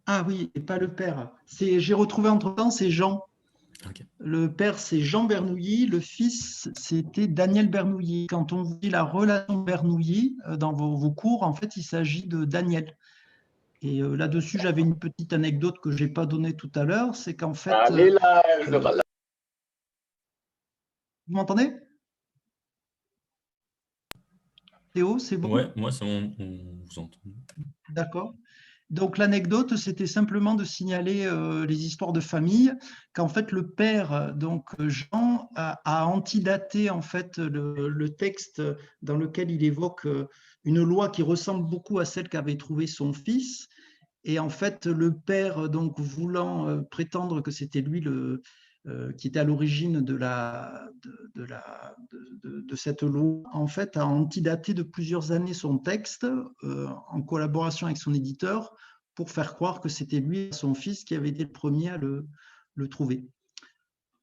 ah oui, et pas le père. J'ai retrouvé entre-temps, c'est Jean. ok. Le père, c'est Jean Bernouilly. Le fils, c'était Daniel Bernouilly. Quand on dit la relation Bernouilly dans vos cours, en fait, il s'agit de Daniel. Et là-dessus, j'avais une petite anecdote que je n'ai pas donnée tout à l'heure. C'est qu'en fait, vous m'entendez? Théo, c'est bon? Ouais, moi, c'est bon, on vous entend. D'accord. Donc l'anecdote, c'était simplement de signaler les histoires de famille, qu'en fait le père, donc Jean, a antidaté en fait le texte dans lequel il évoque une loi qui ressemble beaucoup à celle qu'avait trouvée son fils. Et en fait, le père, donc voulant prétendre que c'était lui qui était à l'origine de cette loi, en fait, a antidaté de plusieurs années son texte en collaboration avec son éditeur pour faire croire que c'était lui, son fils, qui avait été le premier à le trouver.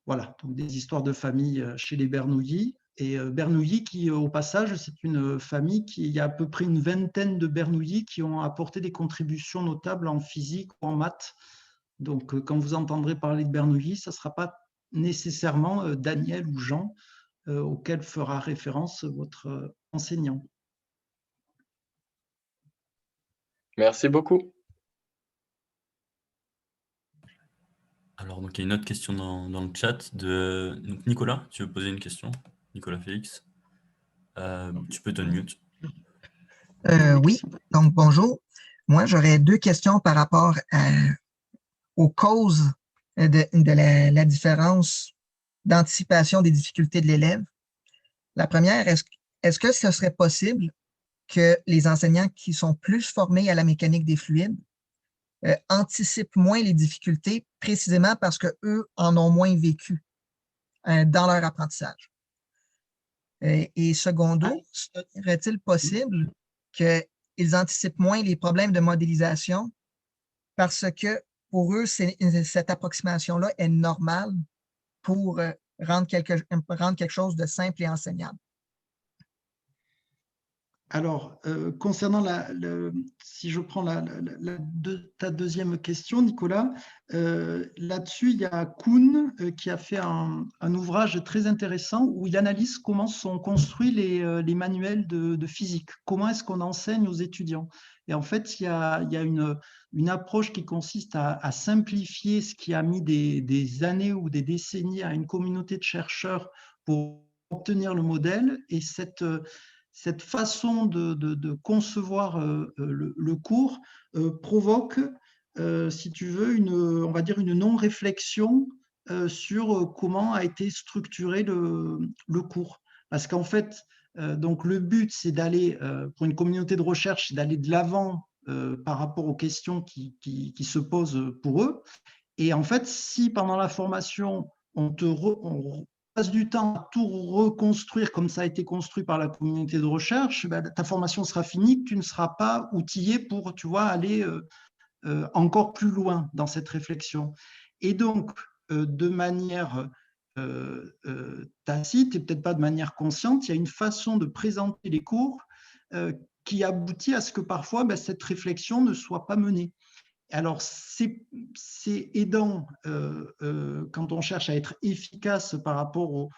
Voilà, donc des histoires de famille chez les Bernouilly. Et Bernouilly, qui au passage, c'est une famille qui, il y a à peu près une vingtaine de Bernouilly qui ont apporté des contributions notables en physique ou en maths. Donc quand vous entendrez parler de Bernouilly, ça ne sera pas nécessairement Daniel ou Jean auquel fera référence votre enseignant. Merci beaucoup. Alors, donc, il y a une autre question dans le chat de donc, Nicolas. Tu veux poser une question? Nicolas Félix. Tu peux te mute. Oui, donc bonjour. Moi, j'aurais deux questions par rapport aux causes de la différence d'anticipation des difficultés de l'élève. La première, est-ce que ce serait possible que les enseignants qui sont plus formés à la mécanique des fluides anticipent moins les difficultés précisément parce qu'eux en ont moins vécu dans leur apprentissage? Et secondo, serait-il possible qu'ils anticipent moins les problèmes de modélisation parce que pour eux, cette approximation-là est normale pour rendre quelque chose de simple et enseignable? Alors, concernant si je prends ta deuxième question, Nicolas, là-dessus, il y a Kuhn qui a fait un ouvrage très intéressant où il analyse comment sont construits les manuels de physique, comment est-ce qu'on enseigne aux étudiants. Et en fait, il y a une approche qui consiste à simplifier ce qui a mis des années ou des décennies à une communauté de chercheurs pour obtenir le modèle. Et cette façon de concevoir le cours provoque, si tu veux, on va dire une non-réflexion sur comment a été structuré le cours. Parce qu'en fait, donc le but, c'est d'aller, pour une communauté de recherche, c'est d'aller de l'avant par rapport aux questions qui se posent pour eux. Et en fait, si pendant la formation, on passe du temps à tout reconstruire comme ça a été construit par la communauté de recherche, ben, ta formation sera finie, tu ne seras pas outillé pour, tu vois, aller encore plus loin dans cette réflexion. Et donc, de manière tacite et peut-être pas de manière consciente, il y a une façon de présenter les cours qui aboutit à ce que parfois ben, cette réflexion ne soit pas menée. Alors, c'est aidant quand on cherche à être efficace par rapport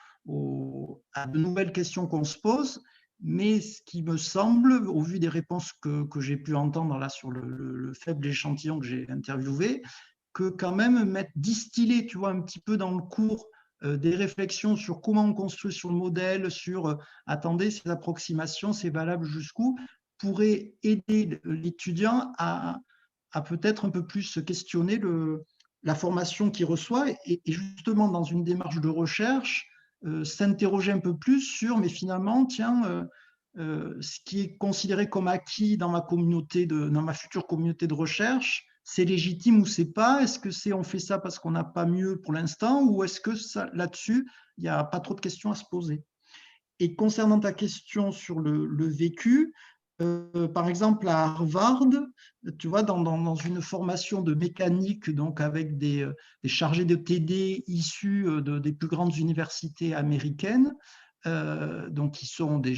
à de nouvelles questions qu'on se pose, mais ce qui me semble, au vu des réponses que j'ai pu entendre là sur le faible échantillon que j'ai interviewé, que quand même distiller, tu vois, un petit peu dans le cours des réflexions sur comment on construit sur le modèle, sur attendez, ces approximations, c'est valable jusqu'où, pourrait aider l'étudiant à peut-être un peu plus se questionner la formation qu'il reçoit et justement dans une démarche de recherche, s'interroger un peu plus sur, mais finalement, tiens, ce qui est considéré comme acquis dans dans ma future communauté de recherche, c'est légitime ou c'est pas? Est-ce que on fait ça parce qu'on n'a pas mieux pour l'instant ou est-ce que là-dessus, il n'y a pas trop de questions à se poser? Et concernant ta question sur le vécu, par exemple, à Harvard, tu vois, dans une formation de mécanique, donc avec des chargés de TD issus des plus grandes universités américaines, donc qui sont des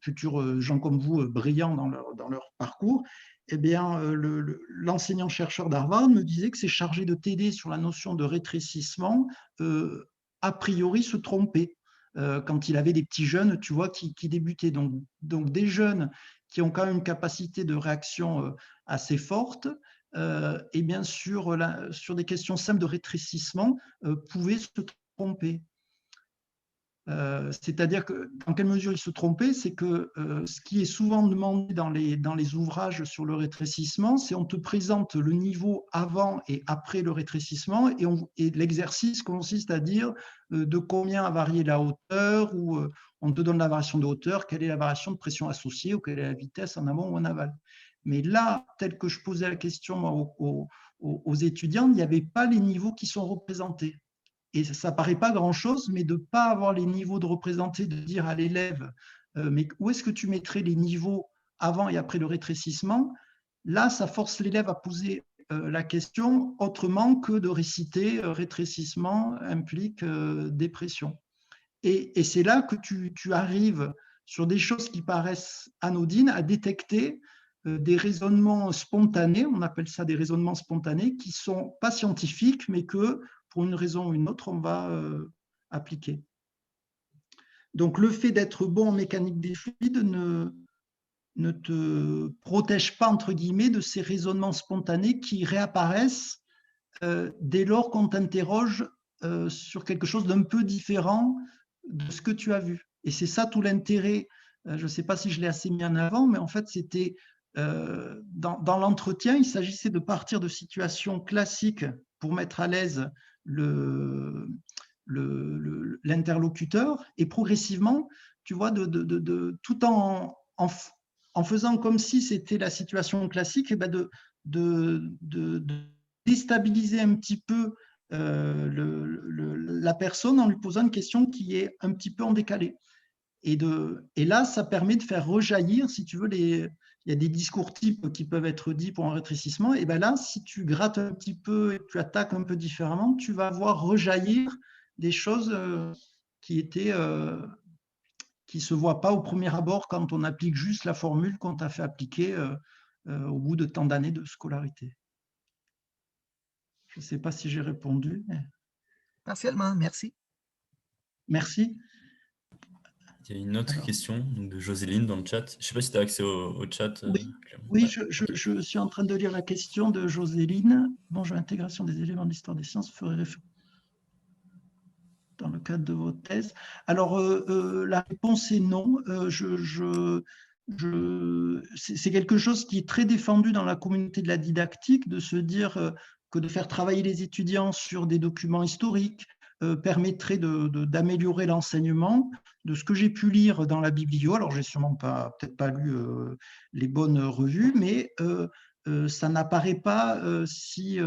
futurs gens comme vous, brillants dans leur parcours, eh bien, l'enseignant-chercheur d'Harvard me disait que ces chargés de TD sur la notion de rétrécissement, a priori, se trompaient quand il avait des petits jeunes, tu vois, qui débutaient. Donc des jeunes qui ont quand même une capacité de réaction assez forte, et bien sûr, sur des questions simples de rétrécissement, pouvaient se tromper. C'est-à-dire que dans quelle mesure il se trompait, c'est que ce qui est souvent demandé dans les ouvrages sur le rétrécissement, c'est on te présente le niveau avant et après le rétrécissement et l'exercice consiste à dire de combien a varié la hauteur ou on te donne la variation de hauteur, quelle est la variation de pression associée ou quelle est la vitesse en amont ou en aval. Mais là, tel que je posais la question aux étudiants, il n'y avait pas les niveaux qui sont représentés. Et ça ne paraît pas grand-chose, mais de ne pas avoir les niveaux de représentés, de dire à l'élève, mais où est-ce que tu mettrais les niveaux avant et après le rétrécissement? Là, ça force l'élève à poser la question autrement que de réciter rétrécissement implique dépression. Et c'est là que tu arrives sur des choses qui paraissent anodines à détecter des raisonnements spontanés, on appelle ça des raisonnements spontanés, qui ne sont pas scientifiques, mais que pour une raison ou une autre, on va appliquer. Donc le fait d'être bon en mécanique des fluides ne te protège pas, entre guillemets, de ces raisonnements spontanés qui réapparaissent dès lors qu'on t'interroge sur quelque chose d'un peu différent de ce que tu as vu. Et c'est ça tout l'intérêt. Je ne sais pas si je l'ai assez mis en avant, mais en fait, c'était dans l'entretien, il s'agissait de partir de situations classiques pour mettre à l'aise l'interlocuteur et progressivement, tu vois, tout en faisant comme si c'était la situation classique, et ben de déstabiliser un petit peu la personne en lui posant une question qui est un petit peu en décalé. Et là, ça permet de faire rejaillir, si tu veux, il y a des discours types qui peuvent être dits pour un rétrécissement. Et bien là, si tu grattes un petit peu et que tu attaques un peu différemment, tu vas voir rejaillir des choses qui se voient pas au premier abord quand on applique juste la formule qu'on t'a fait appliquer au bout de tant d'années de scolarité. Je ne sais pas si j'ai répondu. Partiellement, merci. Merci. Il y a une autre question donc, de Joséline dans le chat. Je ne sais pas si tu as accès au chat. Oui, je suis en train de lire la question de Joséline. Bonjour, l'intégration des éléments de l'histoire des sciences ferait référence dans le cadre de votre thèse. Alors, la réponse est non. C'est quelque chose qui est très défendu dans la communauté de la didactique, de se dire que de faire travailler les étudiants sur des documents historiques permettrait d'améliorer l'enseignement. De ce que j'ai pu lire dans la biblio, alors j'ai sûrement peut-être pas lu les bonnes revues, mais ça n'apparaît pas si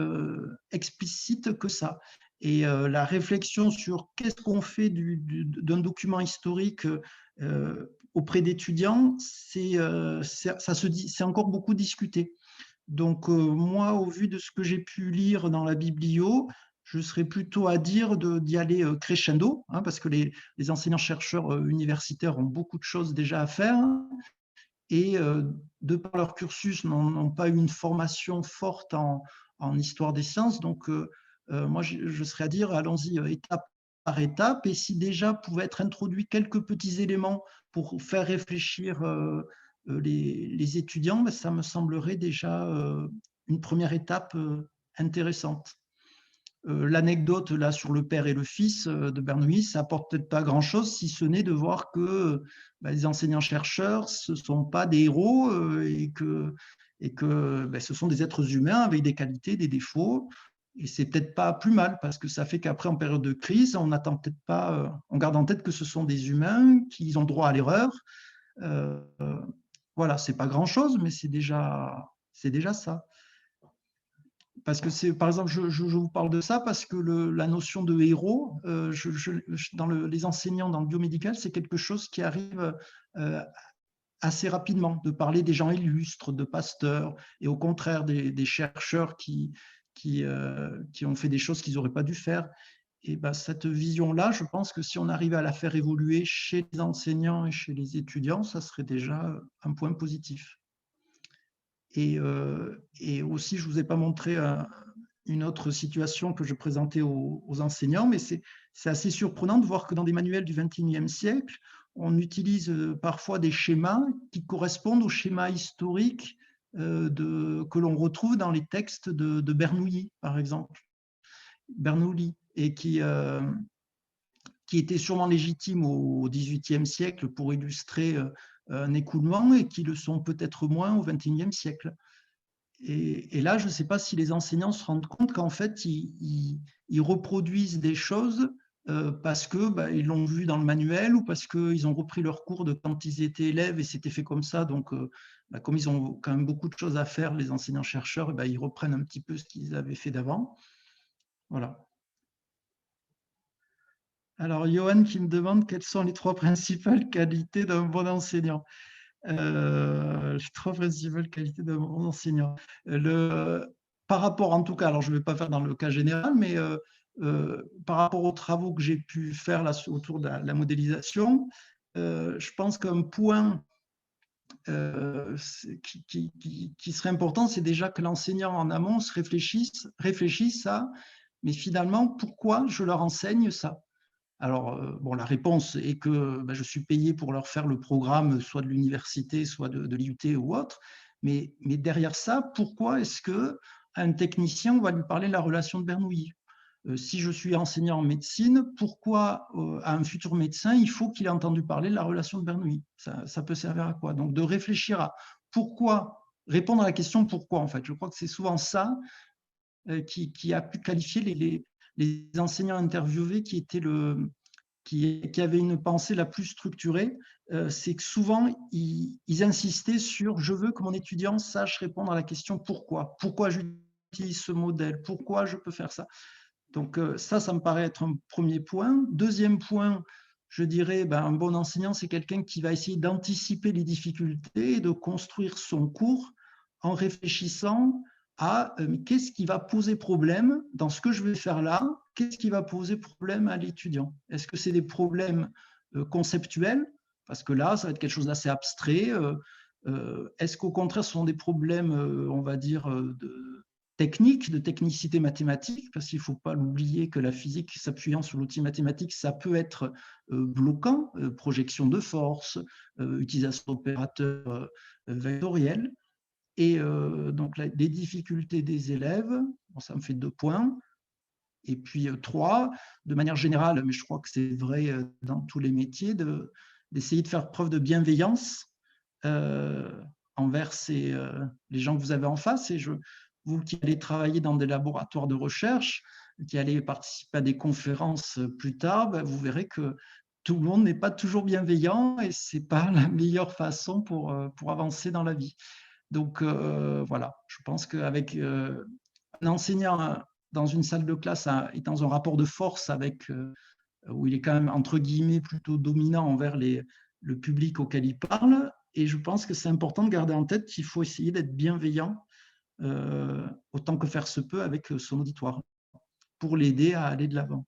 explicite que ça. Et la réflexion sur qu'est-ce qu'on fait d'un document historique auprès d'étudiants, c'est encore beaucoup discuté. Donc moi, au vu de ce que j'ai pu lire dans la biblio, je serais plutôt à dire d'y aller crescendo, hein, parce que les enseignants-chercheurs universitaires ont beaucoup de choses déjà à faire, et de par leur cursus, n'ont pas eu une formation forte en histoire des sciences. Donc moi, je serais à dire, allons-y étape par étape, et si déjà pouvaient être introduits quelques petits éléments pour faire réfléchir les étudiants, ben, ça me semblerait déjà une première étape intéressante. L'anecdote là sur le père et le fils de Bernoulli, ça apporte peut-être pas grand-chose, si ce n'est de voir que les enseignants-chercheurs, ce ne sont pas des héros et que ce sont des êtres humains avec des qualités, des défauts. Et c'est peut-être pas plus mal, parce que ça fait qu'après, en période de crise, on n'attend peut-être pas, on garde en tête que ce sont des humains, qu'ils ont droit à l'erreur. Voilà, c'est pas grand-chose, mais c'est déjà ça. Parce que par exemple, je vous parle de ça parce que la notion de héros, dans les enseignants dans le biomédical, c'est quelque chose qui arrive assez rapidement, de parler des gens illustres, de pasteurs, et au contraire des chercheurs qui ont fait des choses qu'ils n'auraient pas dû faire. Et ben, cette vision-là, je pense que si on arrivait à la faire évoluer chez les enseignants et chez les étudiants, ça serait déjà un point positif. Et aussi, je ne vous ai pas montré une autre situation que je présentais aux enseignants, mais c'est assez surprenant de voir que dans des manuels du XXIe siècle, on utilise parfois des schémas qui correspondent aux schémas historiques que l'on retrouve dans les textes de Bernoulli, par exemple. Bernoulli, et qui était sûrement légitime au XVIIIe siècle pour illustrer un écoulement, et qui le sont peut-être moins au XXIe siècle. Et là, je ne sais pas si les enseignants se rendent compte qu'en fait, ils reproduisent des choses parce qu'ils l'ont vu dans le manuel, ou parce qu'ils ont repris leur cours de quand ils étaient élèves et c'était fait comme ça. Donc, comme ils ont quand même beaucoup de choses à faire, les enseignants-chercheurs, ils reprennent un petit peu ce qu'ils avaient fait d'avant. Voilà. Alors, Johan qui me demande quelles sont les 3 principales qualités d'un bon enseignant. Les 3 principales qualités d'un bon enseignant. Par rapport, en tout cas, alors je ne vais pas faire dans le cas général, mais par rapport aux travaux que j'ai pu faire là, autour de la modélisation, je pense qu'un point qui serait important, c'est déjà que l'enseignant en amont réfléchisse à, mais finalement, pourquoi je leur enseigne ça? Alors, bon, la réponse est que je suis payé pour leur faire le programme, soit de l'université, soit de l'IUT ou autre. Mais derrière ça, pourquoi est-ce qu'un technicien, on va lui parler de la relation de Bernoulli? Si je suis enseignant en médecine, pourquoi à un futur médecin, il faut qu'il ait entendu parler de la relation de Bernoulli? Ça peut servir à quoi? Donc, de réfléchir à pourquoi, répondre à la question pourquoi, en fait. Je crois que c'est souvent ça qui a pu qualifier les enseignants interviewés qui avaient une pensée la plus structurée. C'est que souvent, ils insistaient sur « je veux que mon étudiant sache répondre à la question pourquoi ». Pourquoi j'utilise ce modèle? Pourquoi je peux faire ça? Donc ça me paraît être un premier point. Deuxième point, je dirais, un bon enseignant, c'est quelqu'un qui va essayer d'anticiper les difficultés et de construire son cours en réfléchissant à qu'est-ce qui va poser problème dans ce que je vais faire là, qu'est-ce qui va poser problème à l'étudiant? Est-ce que c'est des problèmes conceptuels? Parce que là, ça va être quelque chose d'assez abstrait. Est-ce qu'au contraire, ce sont des problèmes, on va dire, de technicité mathématique, parce qu'il ne faut pas l'oublier que la physique, s'appuyant sur l'outil mathématique, ça peut être bloquant, projection de force, utilisation d'opérateurs vectoriels. Et donc, les difficultés des élèves, bon, ça me fait 2 points. Et puis 3, de manière générale, mais je crois que c'est vrai dans tous les métiers, d'essayer de faire preuve de bienveillance envers les gens que vous avez en face. Et vous qui allez travailler dans des laboratoires de recherche, qui allez participer à des conférences plus tard, vous verrez que tout le monde n'est pas toujours bienveillant et ce n'est pas la meilleure façon pour avancer dans la vie. Donc voilà, je pense qu'avec un enseignant dans une salle de classe est dans un rapport de force où il est quand même entre guillemets plutôt dominant envers le public auquel il parle. Et je pense que c'est important de garder en tête qu'il faut essayer d'être bienveillant autant que faire se peut avec son auditoire pour l'aider à aller de l'avant.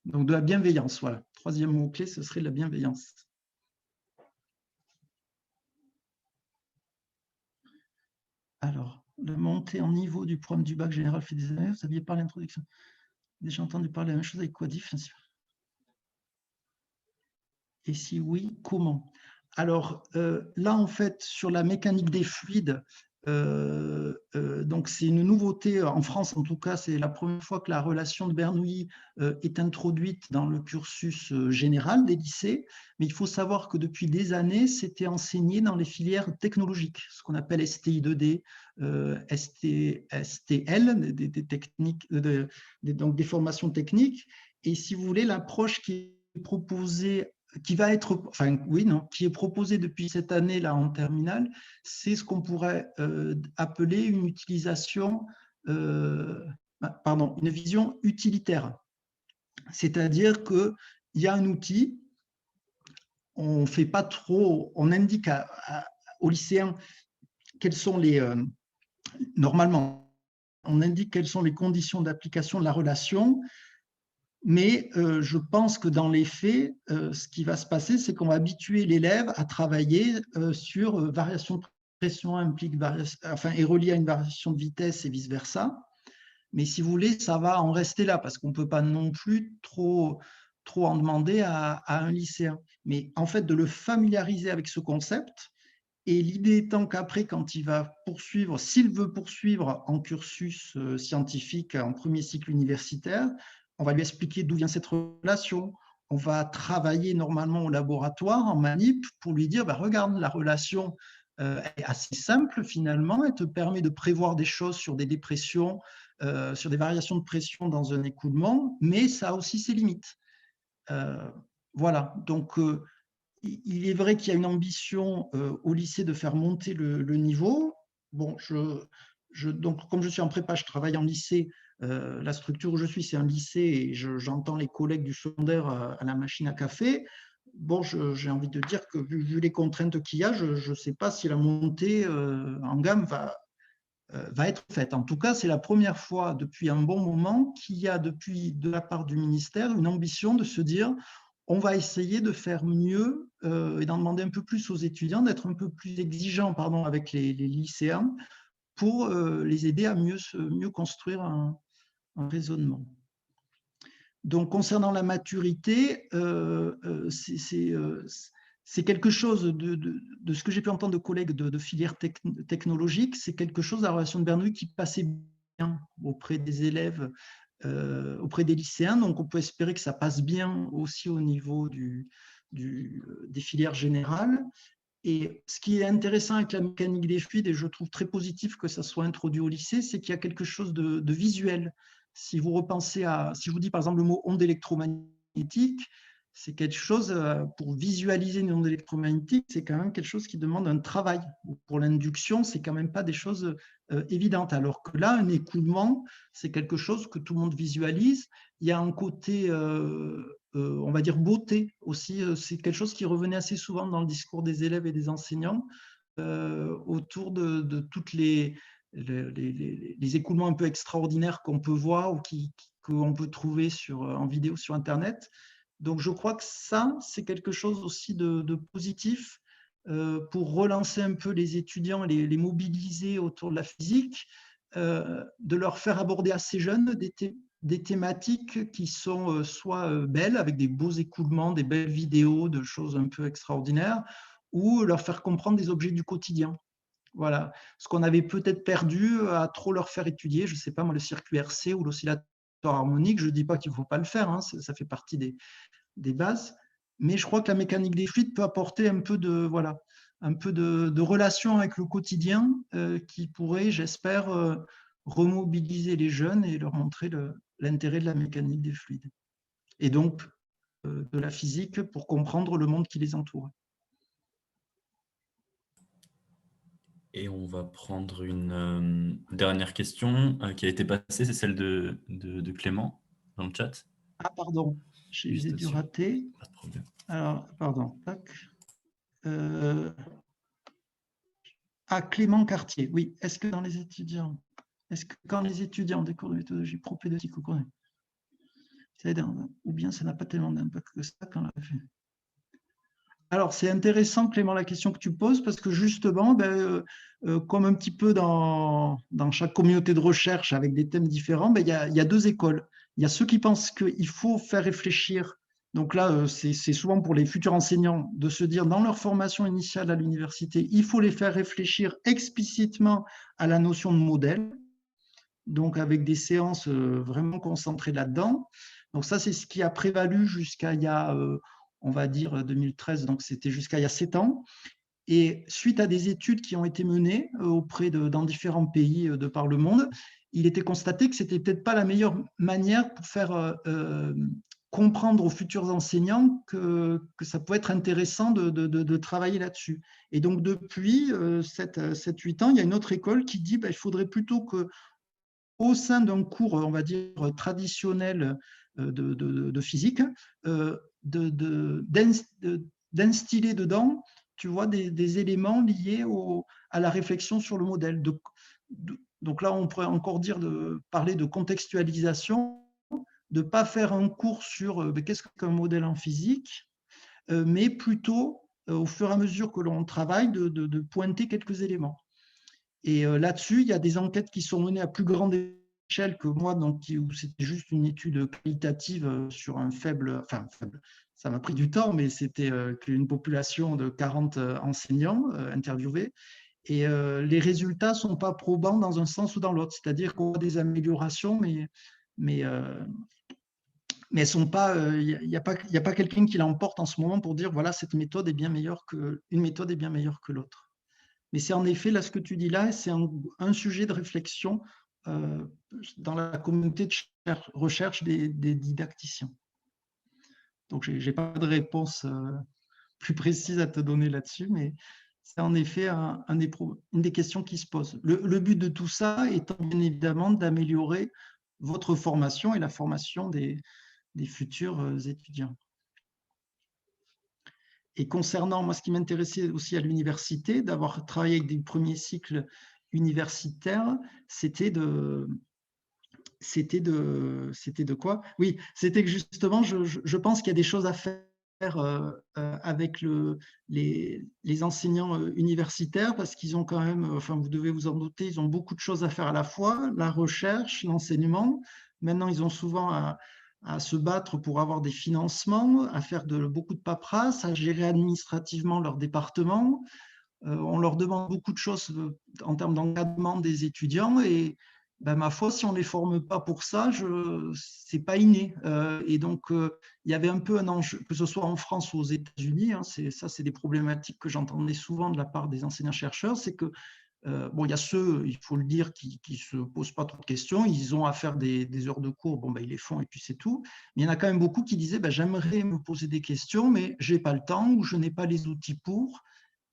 Donc de la bienveillance, voilà. Troisième mot-clé, ce serait la bienveillance. Alors, la montée en niveau du programme du bac général fait des années, vous aviez parlé d'introduction. Déjà entendu parler de la même chose avec Quadif? Et si oui, comment? Alors là, en fait, sur la mécanique des fluides, donc c'est une nouveauté en France, en tout cas, c'est la première fois que la relation de Bernoulli est introduite dans le cursus général des lycées, mais il faut savoir que depuis des années, c'était enseigné dans les filières technologiques, ce qu'on appelle STI 2D, STL, des techniques, donc des formations techniques. Et si vous voulez, l'approche qui est proposée qui est proposé depuis cette année là en terminale, c'est ce qu'on pourrait appeler une utilisation, une vision utilitaire. C'est-à-dire qu'il y a un outil, on fait pas trop, on indique aux lycéens quelles sont normalement, on indique quelles sont les conditions d'application de la relation. Mais je pense que dans les faits, ce qui va se passer, c'est qu'on va habituer l'élève à travailler sur variation de pression est reliée à une variation de vitesse et vice-versa. Mais si vous voulez, ça va en rester là, parce qu'on ne peut pas non plus trop en demander à un lycéen. Mais en fait, de le familiariser avec ce concept, et l'idée étant qu'après, quand il va poursuivre, s'il veut poursuivre en cursus scientifique en premier cycle universitaire, on va lui expliquer d'où vient cette relation. On va travailler normalement au laboratoire, en manip, pour lui dire, regarde, la relation est assez simple finalement, elle te permet de prévoir des choses sur des dépressions, sur des variations de pression dans un écoulement, mais ça a aussi ses limites. Voilà, donc il est vrai qu'il y a une ambition au lycée de faire monter le niveau. Bon, donc, comme je suis en prépa, je travaille en lycée. La structure où je suis, c'est un lycée et j'entends les collègues du secondaire à la machine à café. Bon, j'ai envie de dire que vu les contraintes qu'il y a, je ne sais pas si la montée en gamme va être faite. En tout cas, c'est la première fois depuis un bon moment qu'il y a de la part du ministère une ambition de se dire on va essayer de faire mieux et d'en demander un peu plus aux étudiants, d'être un peu plus exigeants avec les lycéens pour les aider à mieux construire un raisonnement. Donc, concernant la maturité, c'est quelque chose de ce que j'ai pu entendre de collègues de filières technologiques, c'est quelque chose, la relation de Bernoulli, qui passait bien auprès des élèves, auprès des lycéens. Donc, on peut espérer que ça passe bien aussi au niveau des filières générales. Et ce qui est intéressant avec la mécanique des fluides, et je trouve très positif que ça soit introduit au lycée, c'est qu'il y a quelque chose de visuel. Si vous repensez si je vous dis par exemple le mot onde électromagnétique, c'est quelque chose, pour visualiser une onde électromagnétique, c'est quand même quelque chose qui demande un travail. Pour l'induction, c'est quand même pas des choses évidentes. Alors que là, un écoulement, c'est quelque chose que tout le monde visualise. Il y a un côté, on va dire, beauté aussi. C'est quelque chose qui revenait assez souvent dans le discours des élèves et des enseignants autour de toutes les écoulements un peu extraordinaires qu'on peut voir ou qu'on peut trouver en vidéo sur Internet. Donc, je crois que ça, c'est quelque chose aussi de positif pour relancer un peu les étudiants, les mobiliser autour de la physique, de leur faire aborder à ces jeunes des thématiques qui sont soit belles, avec des beaux écoulements, des belles vidéos de choses un peu extraordinaires, ou leur faire comprendre des objets du quotidien. Voilà, ce qu'on avait peut-être perdu à trop leur faire étudier, je ne sais pas moi, le circuit RC ou l'oscillateur harmonique, je ne dis pas qu'il ne faut pas le faire, hein, ça fait partie des bases, mais je crois que la mécanique des fluides peut apporter un peu de relation avec le quotidien qui pourrait, j'espère, remobiliser les jeunes et leur montrer l'intérêt de la mécanique des fluides. Et donc, de la physique pour comprendre le monde qui les entoure. Et on va prendre une dernière question qui a été passée, c'est celle de Clément dans le chat. Ah, pardon, j'ai dû rater. Pas de problème. Alors, pardon, tac. Clément Cartier, oui. Est-ce que quand les étudiants des cours de méthodologie propédeutique ou ou bien ça n'a pas tellement d'impact que ça quand on l'a fait. Alors, c'est intéressant, Clément, la question que tu poses, parce que justement, comme un petit peu dans chaque communauté de recherche avec des thèmes différents, il y a deux écoles. Il y a ceux qui pensent qu'il faut faire réfléchir. Donc là, c'est souvent pour les futurs enseignants de se dire, dans leur formation initiale à l'université, il faut les faire réfléchir explicitement à la notion de modèle, donc avec des séances vraiment concentrées là-dedans. Donc ça, c'est ce qui a prévalu jusqu'à il y a, on va dire, 2013, donc c'était jusqu'à il y a 7 ans. Et suite à des études qui ont été menées dans différents pays de par le monde, il était constaté que ce n'était peut-être pas la meilleure manière pour faire comprendre aux futurs enseignants que ça pouvait être intéressant de travailler là-dessus. Et donc, depuis 7-8 ans, il y a une autre école qui dit qu'il faudrait plutôt qu'au sein d'un cours, on va dire, traditionnel de physique, d'instiller dedans, tu vois, des éléments liés à la réflexion sur le modèle. Donc là, on pourrait encore parler de contextualisation, de ne pas faire un cours sur qu'est-ce qu'un modèle en physique, mais plutôt, au fur et à mesure que l'on travaille, de pointer quelques éléments. Et là-dessus, il y a des enquêtes qui sont menées à plus grande échelle que moi, donc où c'était juste une étude qualitative sur un faible, ça m'a pris du temps, mais c'était une population de 40 enseignants interviewés. Et les résultats ne sont pas probants dans un sens ou dans l'autre, c'est-à-dire qu'on a des améliorations, mais elles sont pas, il n'y a pas quelqu'un qui l'emporte en ce moment pour dire voilà, cette méthode est bien meilleure qu'une méthode est bien meilleure que l'autre. Mais c'est en effet, là, ce que tu dis là, c'est un sujet de réflexion dans la communauté de recherche des didacticiens. Donc, je n'ai pas de réponse plus précise à te donner là-dessus, mais c'est en effet une des questions qui se posent. Le but de tout ça étant bien évidemment d'améliorer votre formation et la formation des futurs étudiants. Et concernant, moi, ce qui m'intéressait aussi à l'université, d'avoir travaillé avec des premiers cycles universitaires, c'était de quoi? Oui, c'était que justement, je pense qu'il y a des choses à faire avec les enseignants universitaires, parce qu'ils ont quand même, enfin, vous devez vous en douter, ils ont beaucoup de choses à faire à la fois, la recherche, l'enseignement. Maintenant, ils ont souvent à à se battre pour avoir des financements, à faire beaucoup de paperasse, à gérer administrativement leur département. On leur demande beaucoup de choses en termes d'encadrement des étudiants et ben, ma foi, si on ne les forme pas pour ça, ce n'est pas inné. Et donc, il y avait un peu un enjeu, que ce soit en France ou aux États-Unis, hein, ça, c'est des problématiques que j'entendais souvent de la part des enseignants-chercheurs, c'est que bon, il y a ceux, il faut le dire, qui ne se posent pas trop de questions, ils ont à faire des heures de cours, bon, ben, ils les font et puis c'est tout. Mais il y en a quand même beaucoup qui disaient, ben, j'aimerais me poser des questions, mais je n'ai pas le temps ou je n'ai pas les outils pour.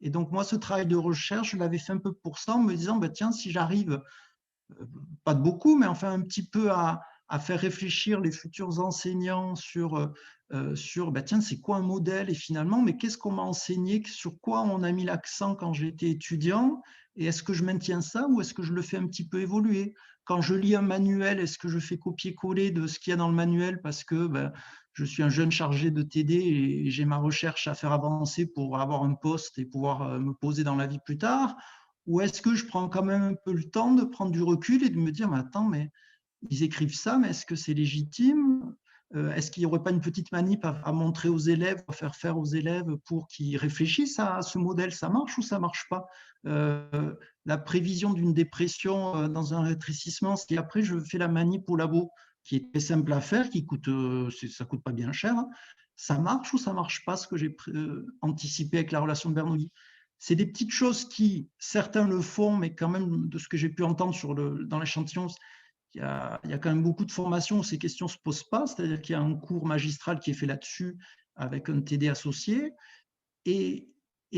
Et donc, moi, ce travail de recherche, je l'avais fait un peu pour ça, en me disant, ben, tiens, si j'arrive, pas de beaucoup, mais enfin un petit peu à faire réfléchir les futurs enseignants sur ben, tiens, c'est quoi un modèle et finalement, mais qu'est-ce qu'on m'a enseigné, sur quoi on a mis l'accent quand j'étais étudiant et est-ce que je maintiens ça ou est-ce que je le fais un petit peu évoluer? Quand je lis un manuel, est-ce que je fais copier-coller de ce qu'il y a dans le manuel parce que ben, je suis un jeune chargé de TD et j'ai ma recherche à faire avancer pour avoir un poste et pouvoir me poser dans la vie plus tard? Ou est-ce que je prends quand même un peu le temps de prendre du recul et de me dire, mais attends, mais ils écrivent ça, mais est-ce que c'est légitime? Est-ce qu'il n'y aurait pas une petite manip à montrer aux élèves, à faire aux élèves pour qu'ils réfléchissent à ce modèle? Ça marche ou ça ne marche pas? La prévision d'une dépression dans un rétrécissement, si après je fais la manip au labo, qui est très simple à faire, qui coûte, ça ne coûte pas bien cher, hein, ça marche ou ça ne marche pas, ce que j'ai anticipé avec la relation de Bernoulli? C'est des petites choses qui, certains le font, mais quand même, de ce que j'ai pu entendre dans l'échantillon, il y a quand même beaucoup de formations où ces questions ne se posent pas, c'est-à-dire qu'il y a un cours magistral qui est fait là-dessus avec un TD associé. Et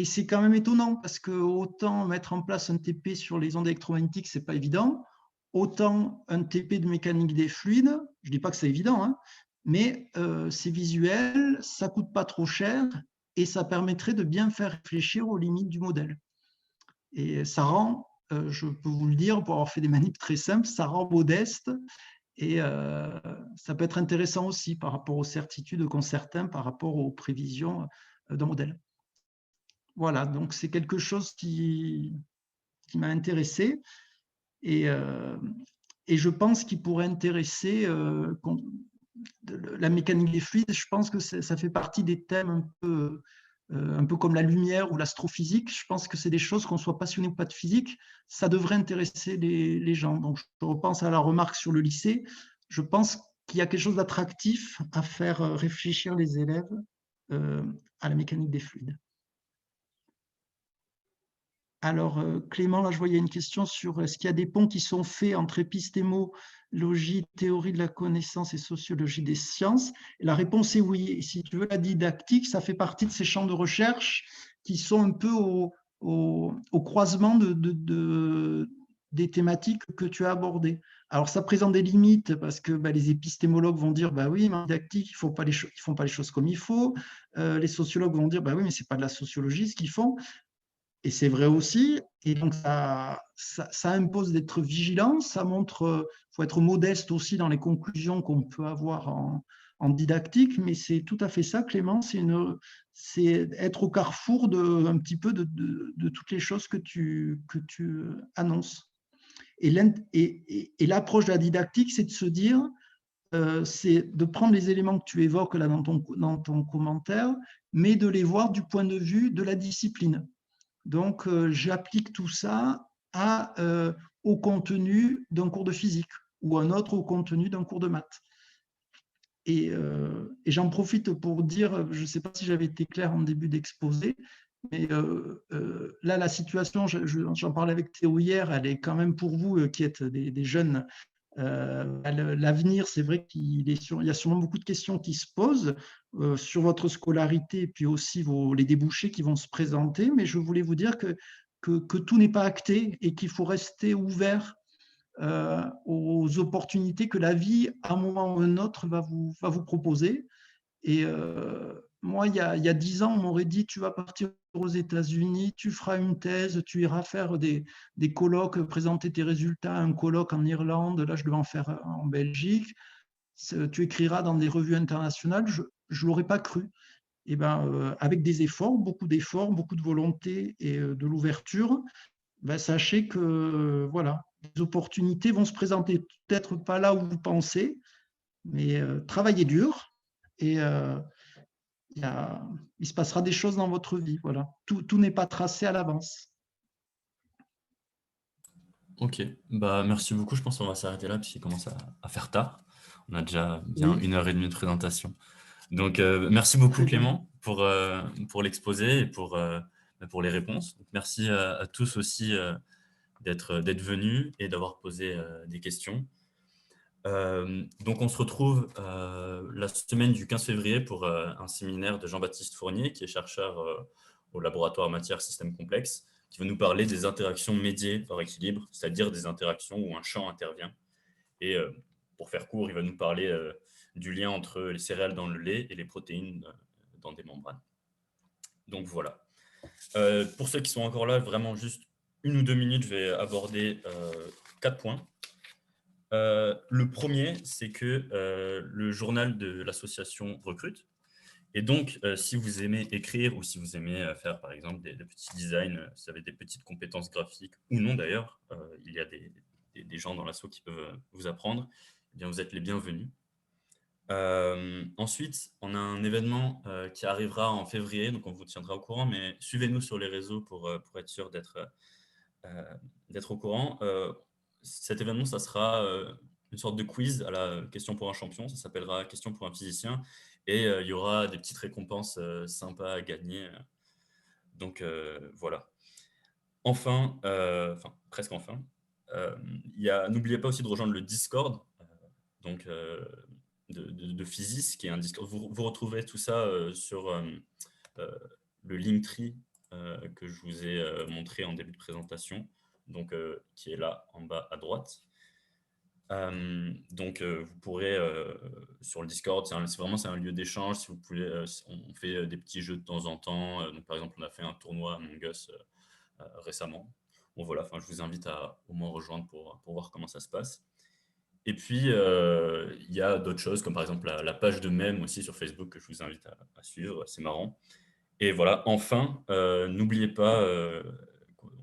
c'est quand même étonnant parce que autant mettre en place un TP sur les ondes électromagnétiques, ce n'est pas évident, autant un TP de mécanique des fluides, je ne dis pas que c'est évident, hein, mais c'est visuel, ça ne coûte pas trop cher et ça permettrait de bien faire réfléchir aux limites du modèle. Et ça rend, je peux vous le dire, pour avoir fait des manips très simples, ça rend modeste et ça peut être intéressant aussi par rapport aux certitudes qu'ont certains par rapport aux prévisions d'un modèle. Voilà, donc c'est quelque chose qui m'a intéressé et je pense qu'il pourrait intéresser la mécanique des fluides. Je pense que ça fait partie des thèmes un peu comme la lumière ou l'astrophysique. Je pense que c'est des choses, qu'on soit passionné ou pas de physique, ça devrait intéresser les gens. Donc, je repense à la remarque sur le lycée. Je pense qu'il y a quelque chose d'attractif à faire réfléchir les élèves à la mécanique des fluides. Alors, Clément, là, je voyais une question sur est-ce qu'il y a des ponts qui sont faits entre épistémologie, théorie de la connaissance et sociologie des sciences? Et la réponse est oui. Et si tu veux, la didactique, ça fait partie de ces champs de recherche qui sont un peu au croisement des thématiques que tu as abordées. Alors, ça présente des limites parce que les épistémologues vont dire oui, mais en didactique, ils ne font pas les choses comme il faut. Les sociologues vont dire oui, mais ce n'est pas de la sociologie ce qu'ils font. Et c'est vrai aussi, et donc ça impose d'être vigilant, ça montre, il faut être modeste aussi dans les conclusions qu'on peut avoir en didactique, mais c'est tout à fait ça, Clément, c'est être au carrefour un petit peu de toutes les choses que tu annonces. Et l'approche de la didactique, c'est de se dire, c'est de prendre les éléments que tu évoques là dans ton commentaire, mais de les voir du point de vue de la discipline. Donc, j'applique tout ça au contenu d'un cours de physique ou un autre au contenu d'un cours de maths. Et j'en profite pour dire, je ne sais pas si j'avais été clair en début d'exposé, mais là, la situation, j'en parlais avec Théo hier, elle est quand même pour vous qui êtes des jeunes. L'avenir, c'est vrai qu'il y a sûrement beaucoup de questions qui se posent sur votre scolarité et puis aussi les débouchés qui vont se présenter, mais je voulais vous dire que tout n'est pas acté et qu'il faut rester ouvert aux opportunités que la vie, à un moment ou un autre, va vous proposer. Et moi, il y a 10 ans, on m'aurait dit, tu vas partir aux États-Unis, tu feras une thèse, tu iras faire des colloques, présenter tes résultats à un colloque en Irlande, là je devais en faire en Belgique, tu écriras dans des revues internationales, je ne l'aurais pas cru. Et avec des efforts, beaucoup de volonté et de l'ouverture, sachez que voilà, les opportunités vont se présenter, peut-être pas là où vous pensez, Mais travaillez dur et il se passera des choses dans votre vie. Voilà. Tout n'est pas tracé à l'avance. Ok, bah, merci beaucoup. Je pense qu'on va s'arrêter là puisqu'il commence à faire tard. On a déjà bien Oui, 1 heure et demie de présentation. Donc, merci beaucoup très bien. Clément pour l'exposé et pour les réponses. Donc, merci à tous aussi d'être venus et d'avoir posé des questions. Donc, on se retrouve la semaine du 15 février pour un séminaire de Jean-Baptiste Fournier, qui est chercheur au laboratoire matière système complexe, qui va nous parler des interactions médiées par équilibre, c'est-à-dire des interactions où un champ intervient. Et pour faire court, il va nous parler du lien entre les céréales dans le lait et les protéines dans des membranes. Donc voilà. Pour ceux qui sont encore là, vraiment juste 1 ou 2 minutes, je vais aborder 4 points. Le premier, c'est que le journal de l'association recrute. Et donc, si vous aimez écrire ou si vous aimez faire, par exemple, des petits designs, si vous avez des petites compétences graphiques ou non d'ailleurs, il y a des gens dans l'asso qui peuvent vous apprendre, eh bien, vous êtes les bienvenus. Ensuite, on a un événement qui arrivera en février, donc on vous tiendra au courant, mais suivez-nous sur les réseaux pour être sûr d'être au courant. Cet événement, ça sera une sorte de quiz à la question pour un champion, ça s'appellera question pour un physicien, et il y aura des petites récompenses sympas à gagner. Donc voilà. Enfin, presque enfin, n'oubliez pas aussi de rejoindre le Discord, donc de Physis, qui est un Discord. Vous retrouverez tout ça sur euh, le Linktree que je vous ai montré en début de présentation, donc qui est là en bas à droite. Donc vous pourrez sur le Discord, c'est un lieu d'échange. Si vous voulez, on fait des petits jeux de temps en temps. Donc par exemple, on a fait un tournoi Among Us récemment. Bon voilà, enfin je vous invite à au moins rejoindre pour voir comment ça se passe. Et puis il y a d'autres choses comme par exemple la page de mème aussi sur Facebook que je vous invite à suivre. C'est marrant. Et voilà, enfin, n'oubliez pas,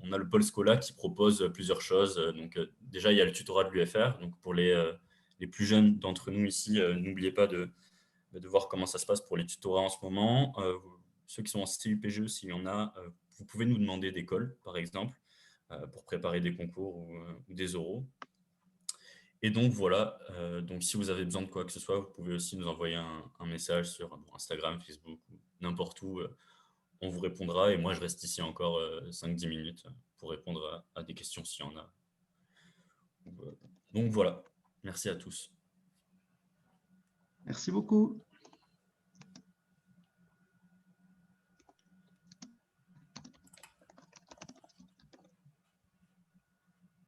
on a le pôle Scola qui propose plusieurs choses. Donc, déjà, il y a le tutorat de l'UFR. Donc, pour les plus jeunes d'entre nous ici, n'oubliez pas de voir comment ça se passe pour les tutorats en ce moment. Ceux qui sont en CUPGE, s'il y en a, vous pouvez nous demander des cols, par exemple, pour préparer des concours ou des oraux. Et donc, voilà. Donc, si vous avez besoin de quoi que ce soit, vous pouvez aussi nous envoyer un message sur Instagram, Facebook, ou n'importe où. On vous répondra et moi je reste ici encore 5-10 minutes pour répondre à des questions s'il y en a. Donc voilà, merci à tous. Merci beaucoup.